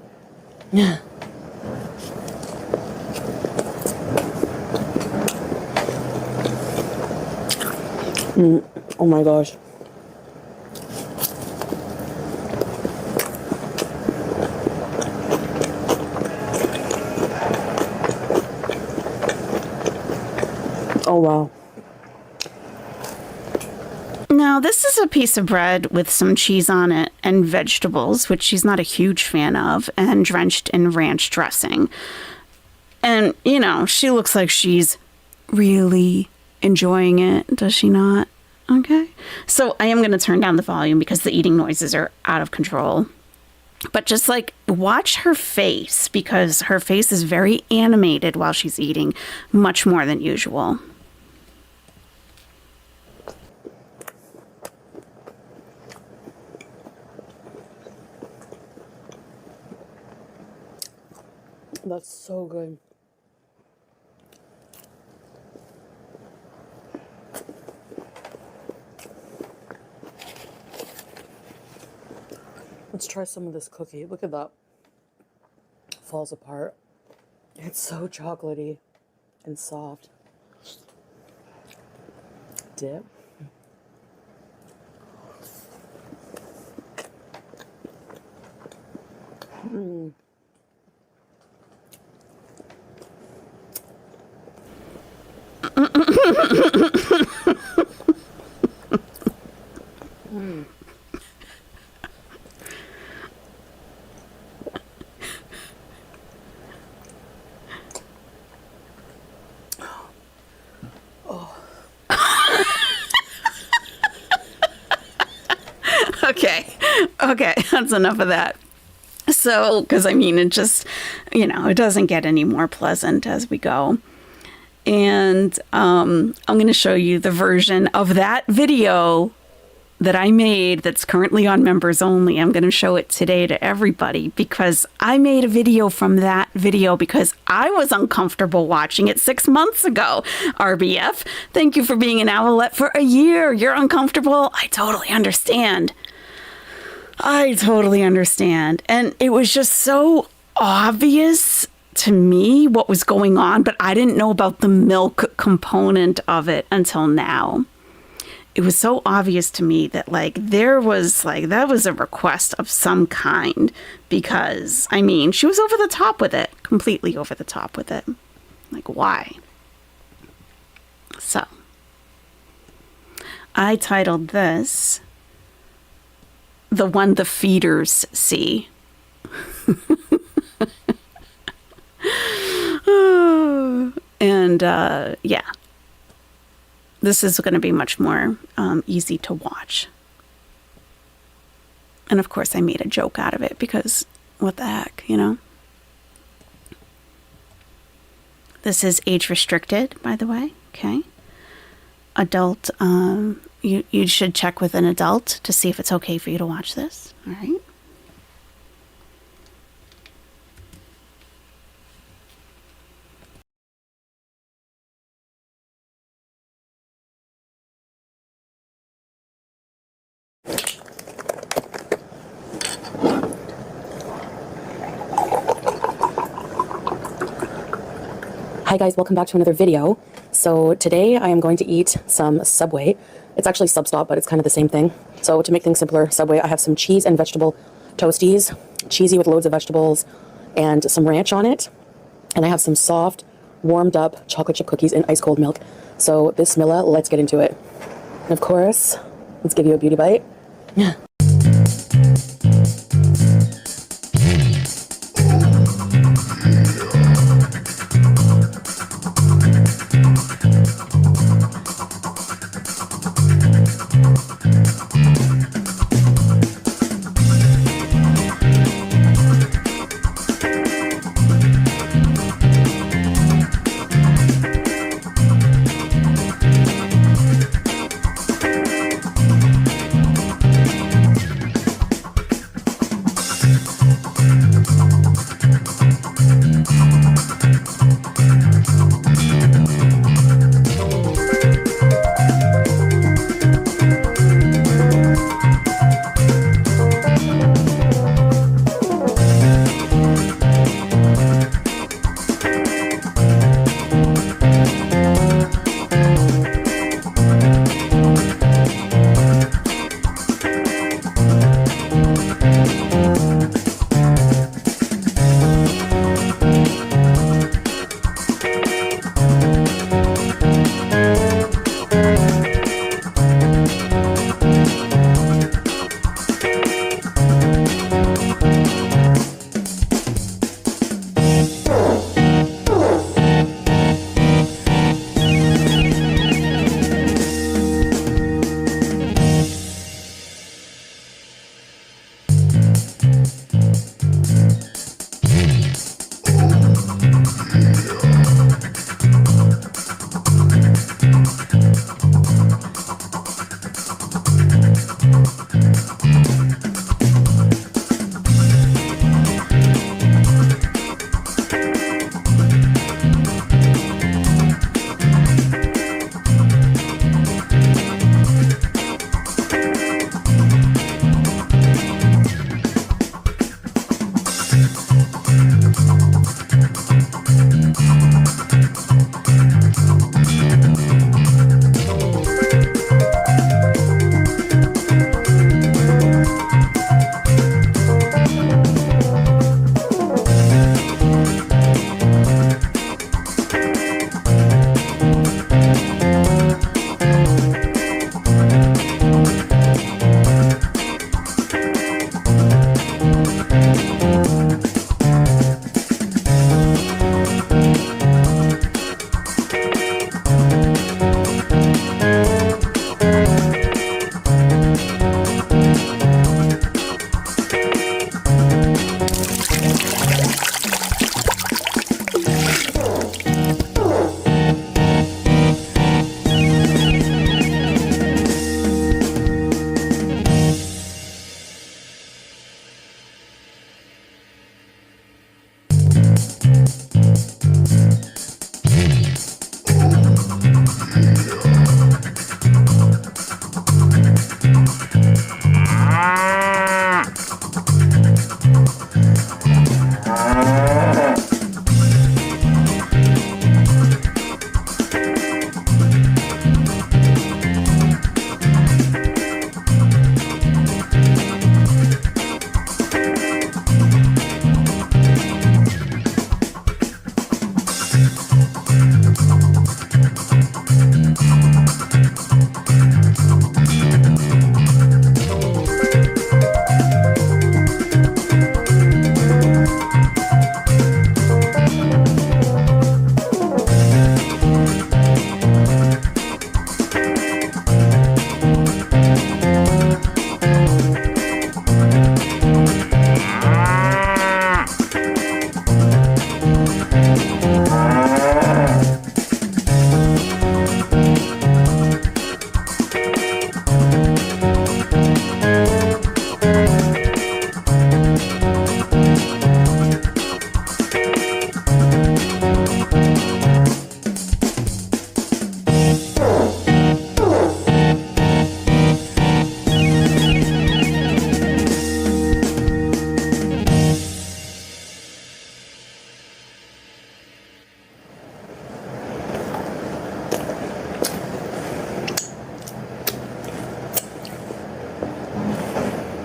Oh my gosh. Oh, wow. Now, this is a piece of bread with some cheese on it and vegetables, which she's not a huge fan of, and drenched in ranch dressing. And, you know, she looks like she's really enjoying it, does she not? Okay. So I am going to turn down the volume because the eating noises are out of control. But just like watch her face, because her face is very animated while she's eating, much more than usual. That's so good. Let's try some of this cookie. Look at that. Falls apart. It's so chocolatey and soft. Dip. Okay, that's enough of that. So, because I mean, it just, you know, it doesn't get any more pleasant as we go. And I'm going to show you the version of that video that I made that's currently on members only. I'm going to show it today to everybody because I made a video from that video because I was uncomfortable watching it 6 months ago. RBF, thank you for being an owlet for a year. You're uncomfortable. I totally understand. And it was just so obvious to me what was going on, but I didn't know about the milk component of it until now. it was so obvious to me that like there was like that was a request of some kind, because I mean she was over the top with it, completely over the top with it. Like, why? So I titled this "The One the Feeders See." And yeah, this is going to be much more easy to watch. And of course I made a joke out of it because what the heck, you know? This is age restricted, by the way. Okay. Adult, you should check with an adult to see if it's okay for you to watch this. All right. Hi guys, welcome back to another video. So today I am going to eat some Subway. It's actually Substop, but it's kind of the same thing. So to make things simpler, Subway, I have some cheese and vegetable toasties, cheesy with loads of vegetables and some ranch on it. And I have some soft, warmed up chocolate chip cookies in ice cold milk. So bismillah, let's get into it. And of course, let's give you a beauty bite.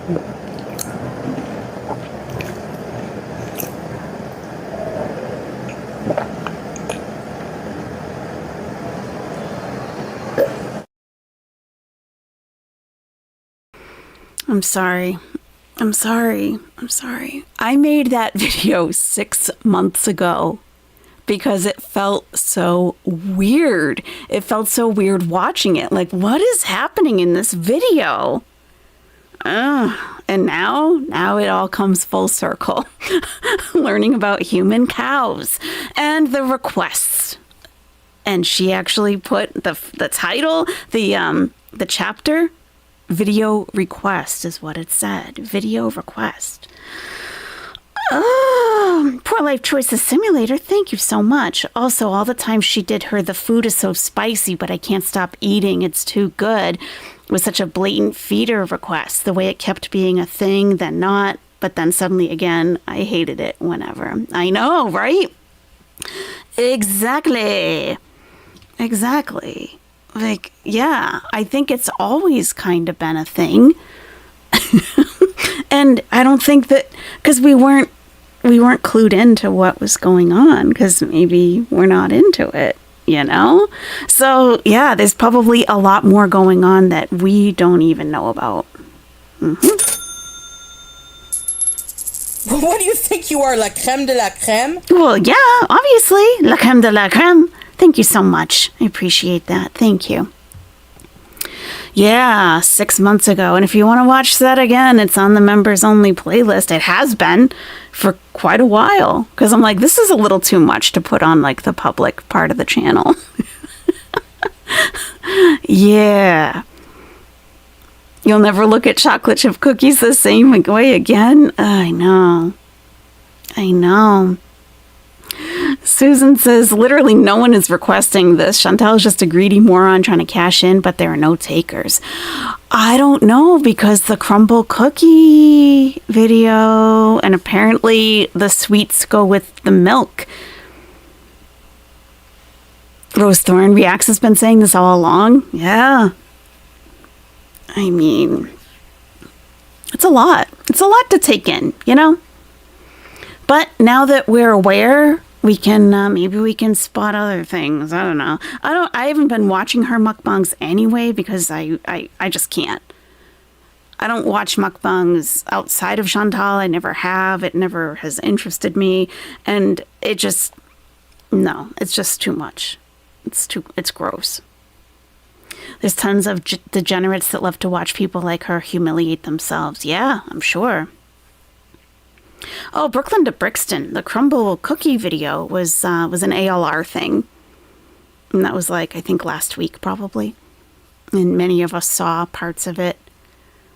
I'm sorry. I'm sorry. I'm sorry. I made that video 6 months ago because it felt so weird. It felt so weird watching it. Like, what is happening in this video? And now it all comes full circle. Learning about human cows and the requests. And she actually put the title, the chapter, video request is what it said. Video request. Oh, Poor Life Choices Simulator, thank you so much. Also, all the time she did the food is so spicy, but I can't stop eating. It's too good. It was such a blatant feeder request. The way it kept being a thing, then not, but then suddenly again, I hated it whenever. I know, right? Exactly. Like, yeah, I think it's always kind of been a thing. And I don't think that, because we weren't clued into what was going on, because maybe we're not into it, you know? So, yeah, there's probably a lot more going on that we don't even know about. What do you think you are, la crème de la crème? Well, yeah, obviously, la crème de la crème. Thank you so much. I appreciate that. Thank you. Yeah, 6 months ago. And if you want to watch that again, it's on the members only playlist. It has been for quite a while. Because I'm like, this is a little too much to put on like the public part of the channel. Yeah. You'll never look at chocolate chip cookies the same way again? I know. Susan says, literally no one is requesting this. Chantal is just a greedy moron trying to cash in, but there are no takers. I don't know, because the crumble cookie video, and apparently the sweets go with the milk. Rose Thorne Reacts has been saying this all along. Yeah. I mean, it's a lot. It's a lot to take in, you know? But now that we're aware, we can maybe we can spot other things. I don't know. I haven't been watching her mukbangs anyway because I just can't. I don't watch mukbangs outside of Chantal. I never have. It never has interested me, and it's just too much. It's gross. There's tons of degenerates that love to watch people like her humiliate themselves. Yeah, I'm sure. Oh, Brooklyn to Brixton. The crumble cookie video was an ALR thing. And that was like, I think last week probably. And many of us saw parts of it.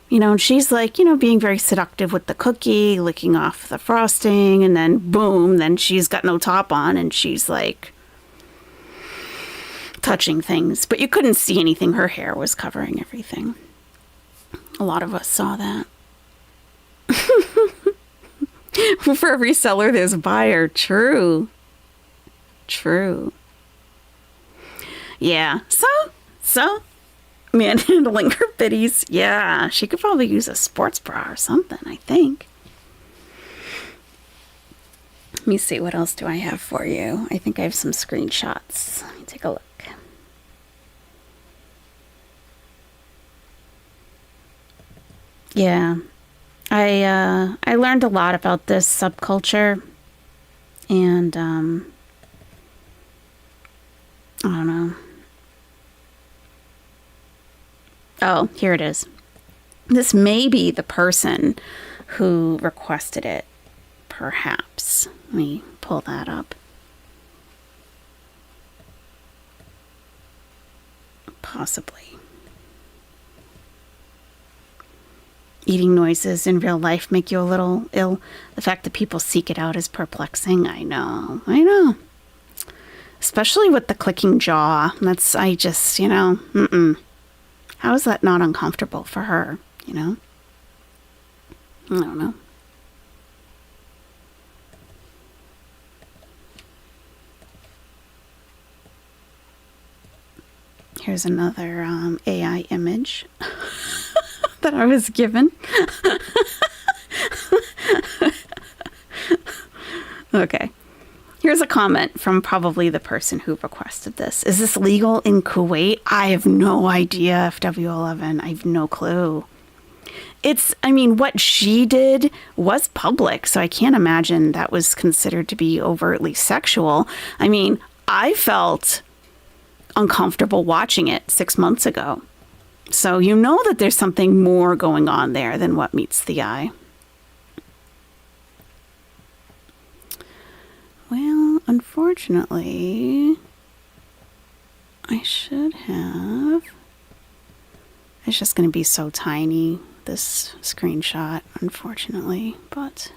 You know, and she's like, you know, being very seductive with the cookie, licking off the frosting, and then boom, then she's got no top on and she's like touching things. But you couldn't see anything. Her hair was covering everything. A lot of us saw that. For every seller, there's a buyer. True. Yeah. So, manhandling her biddies. Yeah, she could probably use a sports bra or something, I think. Let me see, what else do I have for you? I think I have some screenshots. Let me take a look. Yeah. I learned a lot about this subculture, and I don't know. Oh, here it is. This may be the person who requested it, perhaps. Let me pull that up. Possibly. Eating noises in real life make you a little ill. The fact that people seek it out is perplexing. I know. Especially with the clicking jaw. I just, you know, How is that not uncomfortable for her, you know? I don't know. Here's another AI image that I was given. Okay. Here's a comment from probably the person who requested this. Is this legal in Kuwait? I have no idea, FW11. I have no clue. What she did was public, so I can't imagine that was considered to be overtly sexual. I felt uncomfortable watching it 6 months ago. So you know that there's something more going on there than what meets the eye. Well, unfortunately, I should have... It's just going to be so tiny, this screenshot, unfortunately, but...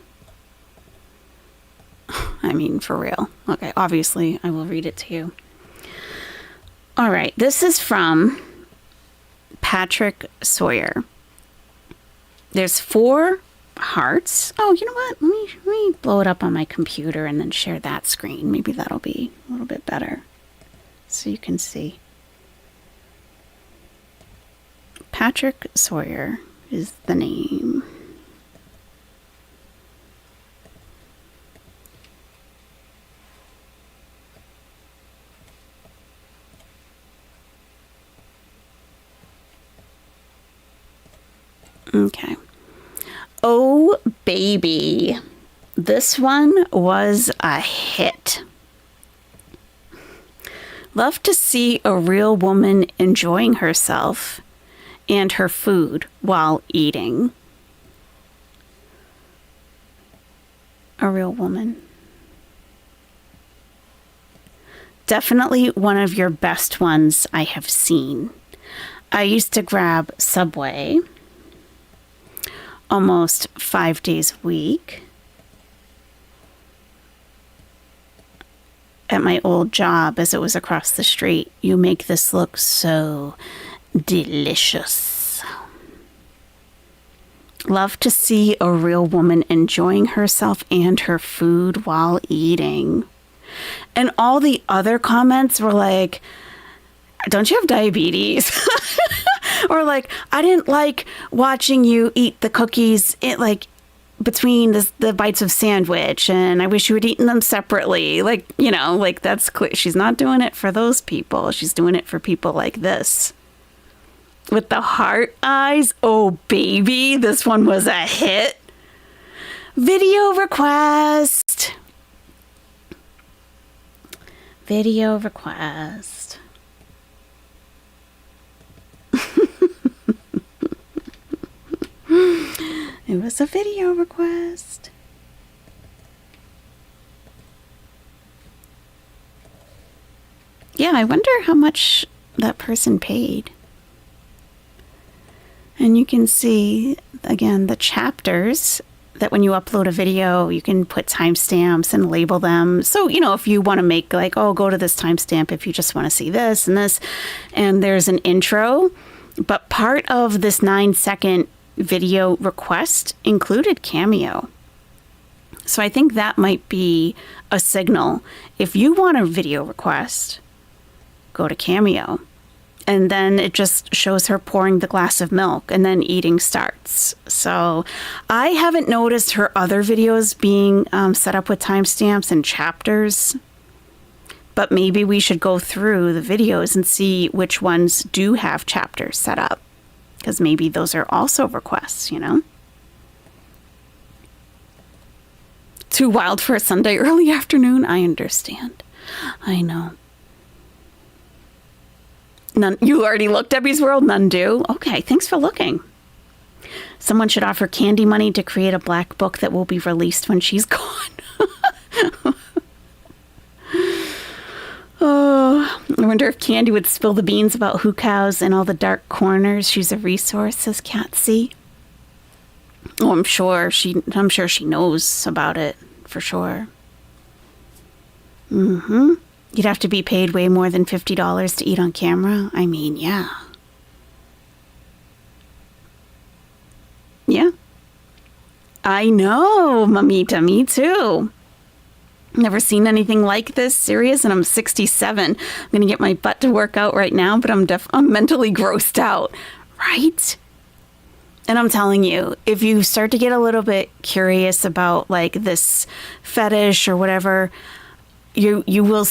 for real. Okay, obviously, I will read it to you. All right, this is from Patrick Sawyer. There's 4 hearts. Oh, you know what? Let me blow it up on my computer and then share that screen. Maybe that'll be a little bit better so you can see. Patrick Sawyer is the name. Okay. Oh, baby. This one was a hit. Love to see a real woman enjoying herself and her food while eating. A real woman. Definitely one of your best ones I have seen. I used to grab Subway almost 5 days a week at my old job as it was across the street. You make this look so delicious. Love to see a real woman enjoying herself and her food while eating. And all the other comments were like, don't you have diabetes? Or like, I didn't like watching you eat the cookies between the bites of sandwich, and I wish you had eaten them separately. That's clear. She's not doing it for those people. She's doing it for people like this. With the heart eyes. Oh, baby. This one was a hit. Video request. Video request. It was a video request. Yeah, I wonder how much that person paid. And you can see, again, the chapters that when you upload a video, you can put timestamps and label them. So, if you want to make go to this timestamp if you just want to see this and this. And there's an intro. But part of this 9-second video request included Cameo. So I think that might be a signal. If you want a video request, go to Cameo. And then it just shows her pouring the glass of milk and then eating starts. So I haven't noticed her other videos being set up with timestamps and chapters. But maybe we should go through the videos and see which ones do have chapters set up. Because maybe those are also requests, Too wild for a Sunday early afternoon? I understand. I know. None. You already looked, Debbie's World? None do? Okay, thanks for looking. Someone should offer Candy money to create a black book that will be released when she's gone. Oh, I wonder if Candy would spill the beans about HUCOWs and all the dark corners. She's a resource, says Catsy. Oh, I'm sure she knows about it, for sure. Mm-hmm. You'd have to be paid way more than $50 to eat on camera. Yeah. Yeah. I know, Mamita, me too. Never seen anything like this. Serious, and I'm 67. I'm gonna get my butt to work out right now, but I'm mentally grossed out, right? And I'm telling you, if you start to get a little bit curious about like this fetish or whatever, you will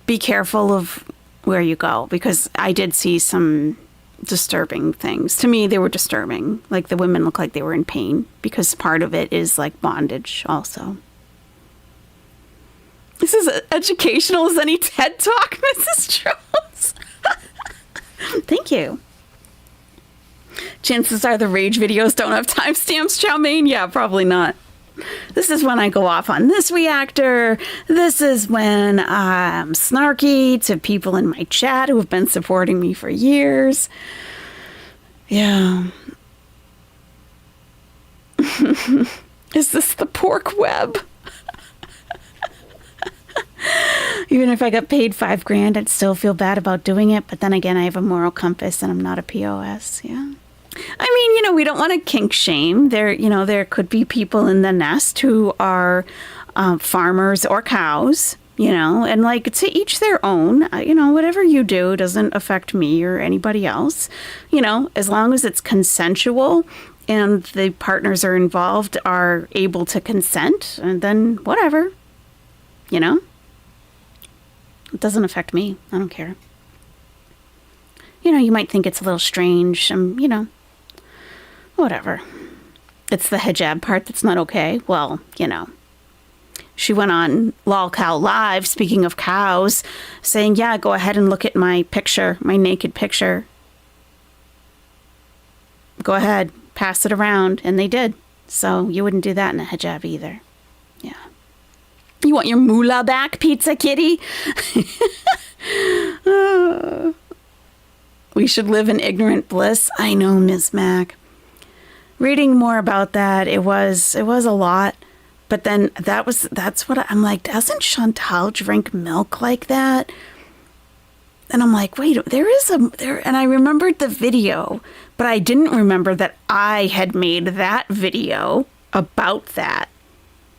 be careful of where you go, because I did see some disturbing things. To me, they were disturbing. Like the women looked like they were in pain, because part of it is like bondage also. This is as educational as any TED Talk, Mrs. Jones. Thank you. Chances are the rage videos don't have timestamps, Chow Mein. Yeah, probably not. This is when I go off on this reactor. This is when I'm snarky to people in my chat who have been supporting me for years. Yeah. Is this the pork web? Even if I got paid $5,000, I'd still feel bad about doing it. But then again, I have a moral compass and I'm not a POS. Yeah. I mean, we don't want to kink shame. There could be people in the nest who are farmers or cows, and like to each their own. Whatever you do doesn't affect me or anybody else, as long as it's consensual and the partners are involved are able to consent, and then whatever, it doesn't affect me. I don't care. You might think it's a little strange, whatever. It's the hijab part that's not okay. Well, she went on Lol Cow Live, speaking of cows, saying, yeah, go ahead and look at my picture, my naked picture. Go ahead, pass it around. And they did. So you wouldn't do that in a hijab either. Yeah. You want your moolah back, Pizza Kitty? We should live in ignorant bliss. I know, Ms. Mac. Reading more about that, it was a lot. But then that's what I'm like, doesn't Chantal drink milk like that? And I'm like, wait, and I remembered the video, but I didn't remember that I had made that video about that,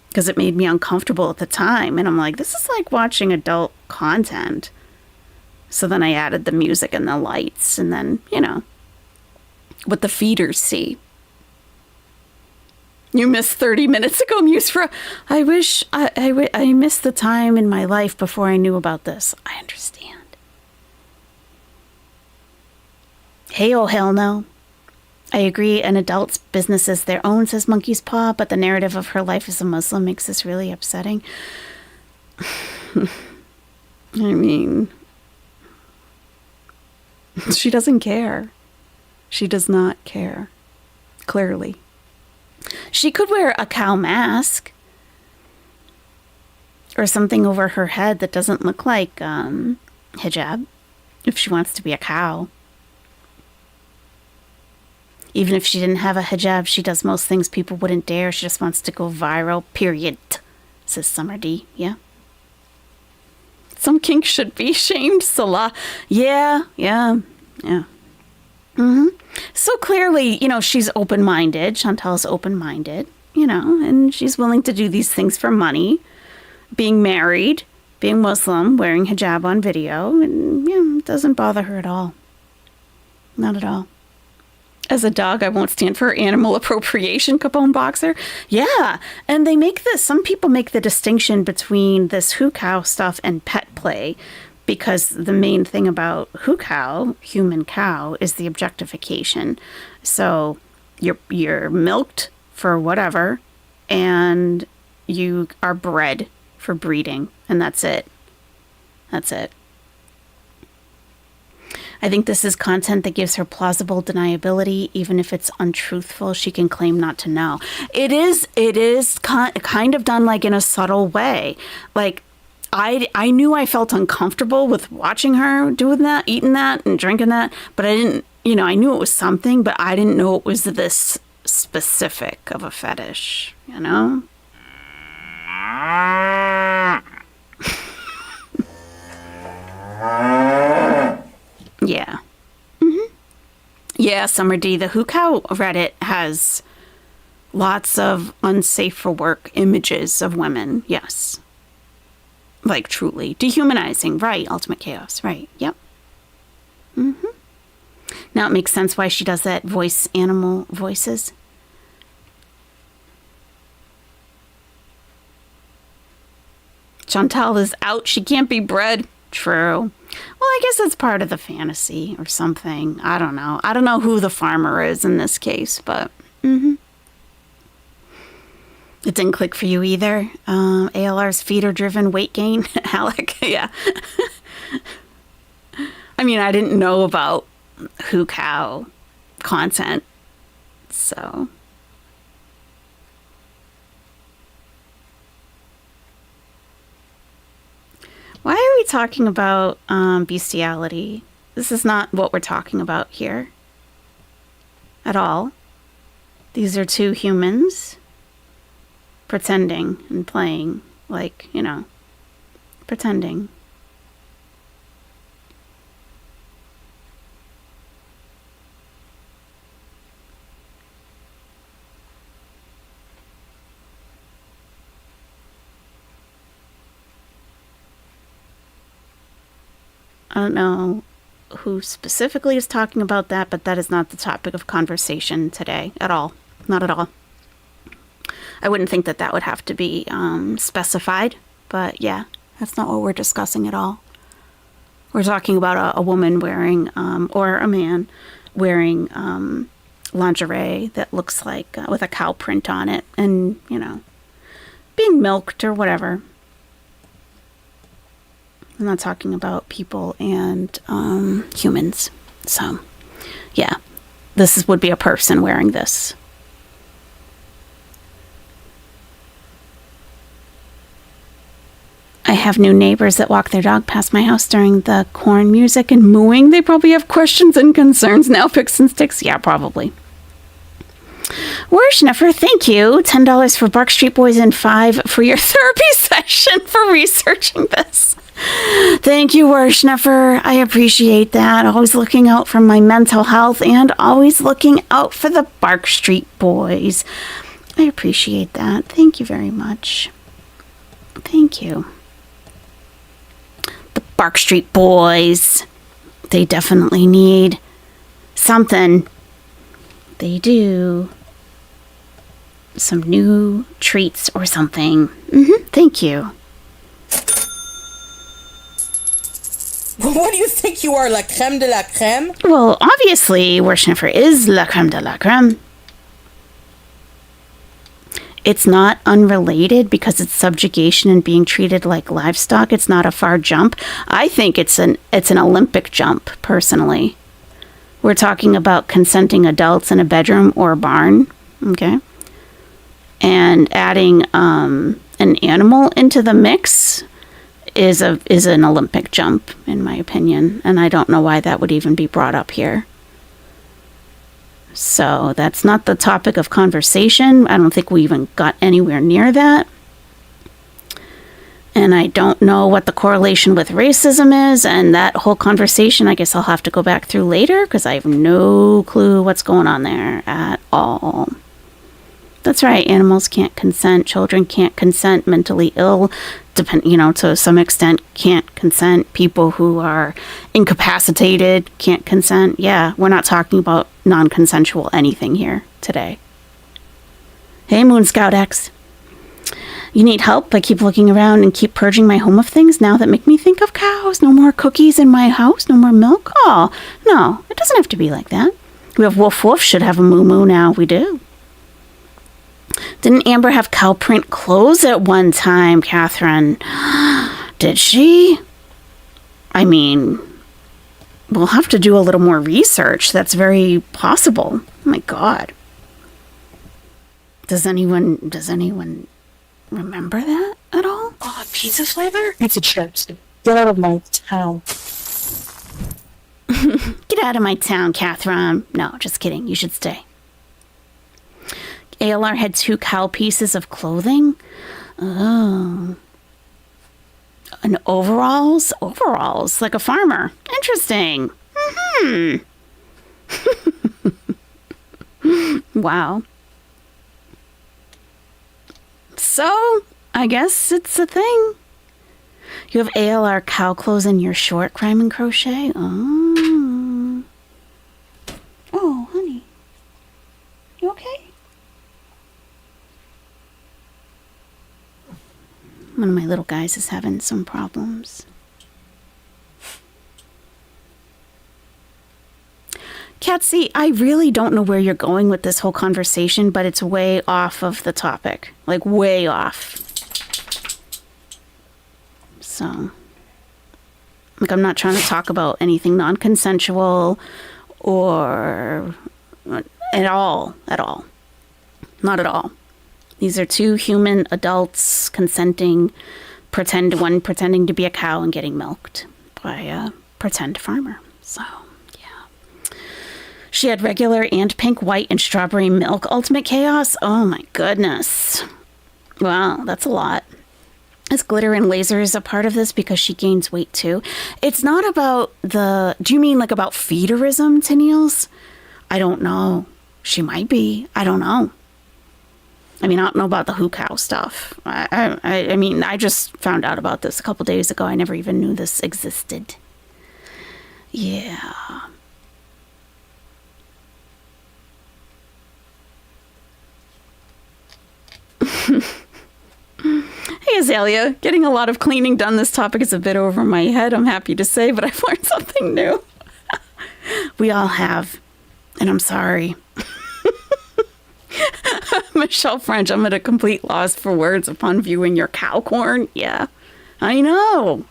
because it made me uncomfortable at the time. And I'm like, this is like watching adult content. So then I added the music and the lights, and then, what the feeders see. You missed 30 minutes ago, Musefra. I wish I missed the time in my life before I knew about this. I understand. Hey, oh, hell no. I agree, an adult's business is their own, says Monkey's Paw, but the narrative of her life as a Muslim makes this really upsetting. I mean, she doesn't care. She does not care. Clearly. She could wear a cow mask or something over her head that doesn't look like hijab if she wants to be a cow. Even if she didn't have a hijab, she does most things people wouldn't dare. She just wants to go viral, period, says Summer D. Yeah. Some kink should be shamed, Salah. Yeah. So clearly, she's open-minded. Chantal's open-minded, and she's willing to do these things for money. Being married, being Muslim, wearing hijab on video, and, it doesn't bother her at all. Not at all. As a dog, I won't stand for animal appropriation, Capone Boxer. Yeah, and some people make the distinction between this HUCOW stuff and pet play, because the main thing about HUCOW, human cow, is the objectification. So you're milked for whatever, and you are bred for breeding, and that's it. That's it. I think this is content that gives her plausible deniability. Even if it's untruthful, she can claim not to know. It is kind of done like in a subtle way. Like, I knew I felt uncomfortable with watching her doing that, eating that, and drinking that, but I didn't, I knew it was something, but I didn't know it was this specific of a fetish, Yeah. Yeah, Summer D, the HUCOW Reddit has lots of unsafe for work images of women, yes. Like, truly. Dehumanizing, right. Ultimate chaos, right. Yep. Now it makes sense why she does that animal voices. Chantal is out. She can't be bred. True. Well, I guess that's part of the fantasy or something. I don't know. I don't know who the farmer is in this case, but it didn't click for you either. ALR's feeder-driven weight gain. Alec, yeah. I mean, I didn't know about HUCOW content, so... Why are we talking about bestiality? This is not what we're talking about here at all. These are two humans pretending and playing, like, you know, pretending. I don't know who specifically is talking about that, but that is not the topic of conversation today at all. Not at all. I wouldn't think that that would have to be specified, but yeah, that's not what we're discussing at all. We're talking about a woman wearing, or a man wearing lingerie that looks like, with a cow print on it and, you know, being milked or whatever. I'm not talking about people and humans. So, yeah, would be a person wearing this. I have new neighbors that walk their dog past my house during the corn music and mooing. They probably have questions and concerns now. Picks and sticks? Yeah, probably. Worshneffer, thank you. $10 for Bark Street Boys and $5 for your therapy session for researching this. Thank you, Worshneffer. I appreciate that. Always looking out for my mental health and always looking out for the Bark Street Boys. I appreciate that. Thank you very much. Thank you. The Bark Street Boys. They definitely need something. They do. Some new treats or something. Thank you. What do you think you are, la creme de la creme? Well, obviously, Worshneffer is la creme de la creme. It's not unrelated because it's subjugation and being treated like livestock. It's not a far jump. I think it's an Olympic jump, personally. We're talking about consenting adults in a bedroom or a barn, okay? And adding an animal into the mix is an Olympic jump, in my opinion. And I don't know why that would even be brought up here. So that's not the topic of conversation. I don't think we even got anywhere near that. And I don't know what the correlation with racism is. And that whole conversation, I guess I'll have to go back through later because I have no clue what's going on there at all. That's right. Animals can't consent. Children can't consent. Mentally ill, to some extent, can't consent. People who are incapacitated can't consent. Yeah, we're not talking about non-consensual anything here today. Hey, Moon Scout X. You need help? I keep looking around and keep purging my home of things now that make me think of cows. No more cookies in my house. No more milk. Oh, no, it doesn't have to be like that. We have Woof Woof should have a moo moo now. We do. Didn't Amber have cow print clothes at one time, Catherine? Did she? I mean, we'll have to do a little more research. That's very possible. Oh my God. Does anyone remember that at all? Oh, pizza flavor? Pizza chips. Get out of my town. Get out of my town, Catherine. No, just kidding. You should stay. ALR had 2 cow pieces of clothing. Oh. And overalls? Overalls, like a farmer. Interesting. Wow. So, I guess it's a thing. You have ALR cow clothes in your short crime and crochet? Oh. One of my little guys is having some problems. Katsy, I really don't know where you're going with this whole conversation, but it's way off of the topic. Like, way off. So, like, I'm not trying to talk about anything non-consensual or at all. Not at all. These are two human adults consenting, pretending to be a cow and getting milked by a pretend farmer. So, yeah. She had regular and pink, white, and strawberry milk. Ultimate chaos? Oh my goodness. Wow, that's a lot. Is glitter and lasers a part of this because she gains weight too? It's not about the... Do you mean like about feederism, Tennille's? I don't know. She might be. I don't know. I mean, I don't know about the HUCOW stuff. I mean, I just found out about this a couple days ago. I never even knew this existed. Yeah. Hey, Azalea. Getting a lot of cleaning done. This topic is a bit over my head, I'm happy to say, but I've learned something new. We all have. And I'm sorry. Michelle French, I'm at a complete loss for words upon viewing your cow corn. Yeah, I know.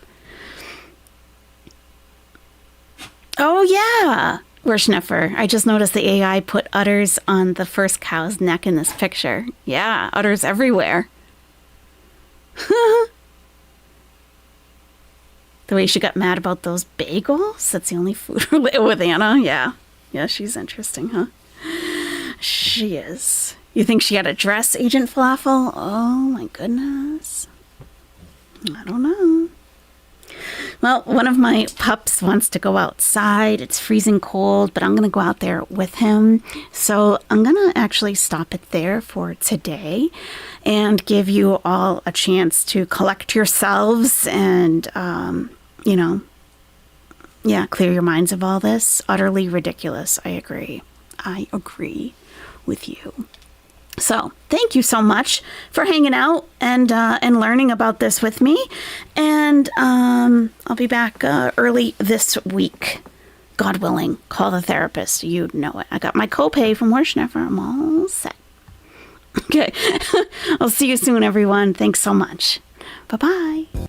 Oh, yeah. Schneffer. I just noticed the AI put udders on the first cow's neck in this picture. Yeah, udders everywhere. The way she got mad about those bagels. That's the only food with Anna. Yeah. Yeah, she's interesting, huh? She is. You think she had a dress, Agent Falafel? Oh, my goodness. I don't know. Well, one of my pups wants to go outside. It's freezing cold, but I'm going to go out there with him. So I'm going to actually stop it there for today and give you all a chance to collect yourselves and, clear your minds of all this. Utterly ridiculous. I agree. I agree with you. So thank you so much for hanging out and learning about this with me. And I'll be back early this week. God willing. Call the therapist. You know it. I got my copay from Schnefer. I'm all set. Okay. I'll see you soon, everyone. Thanks so much. Bye-bye.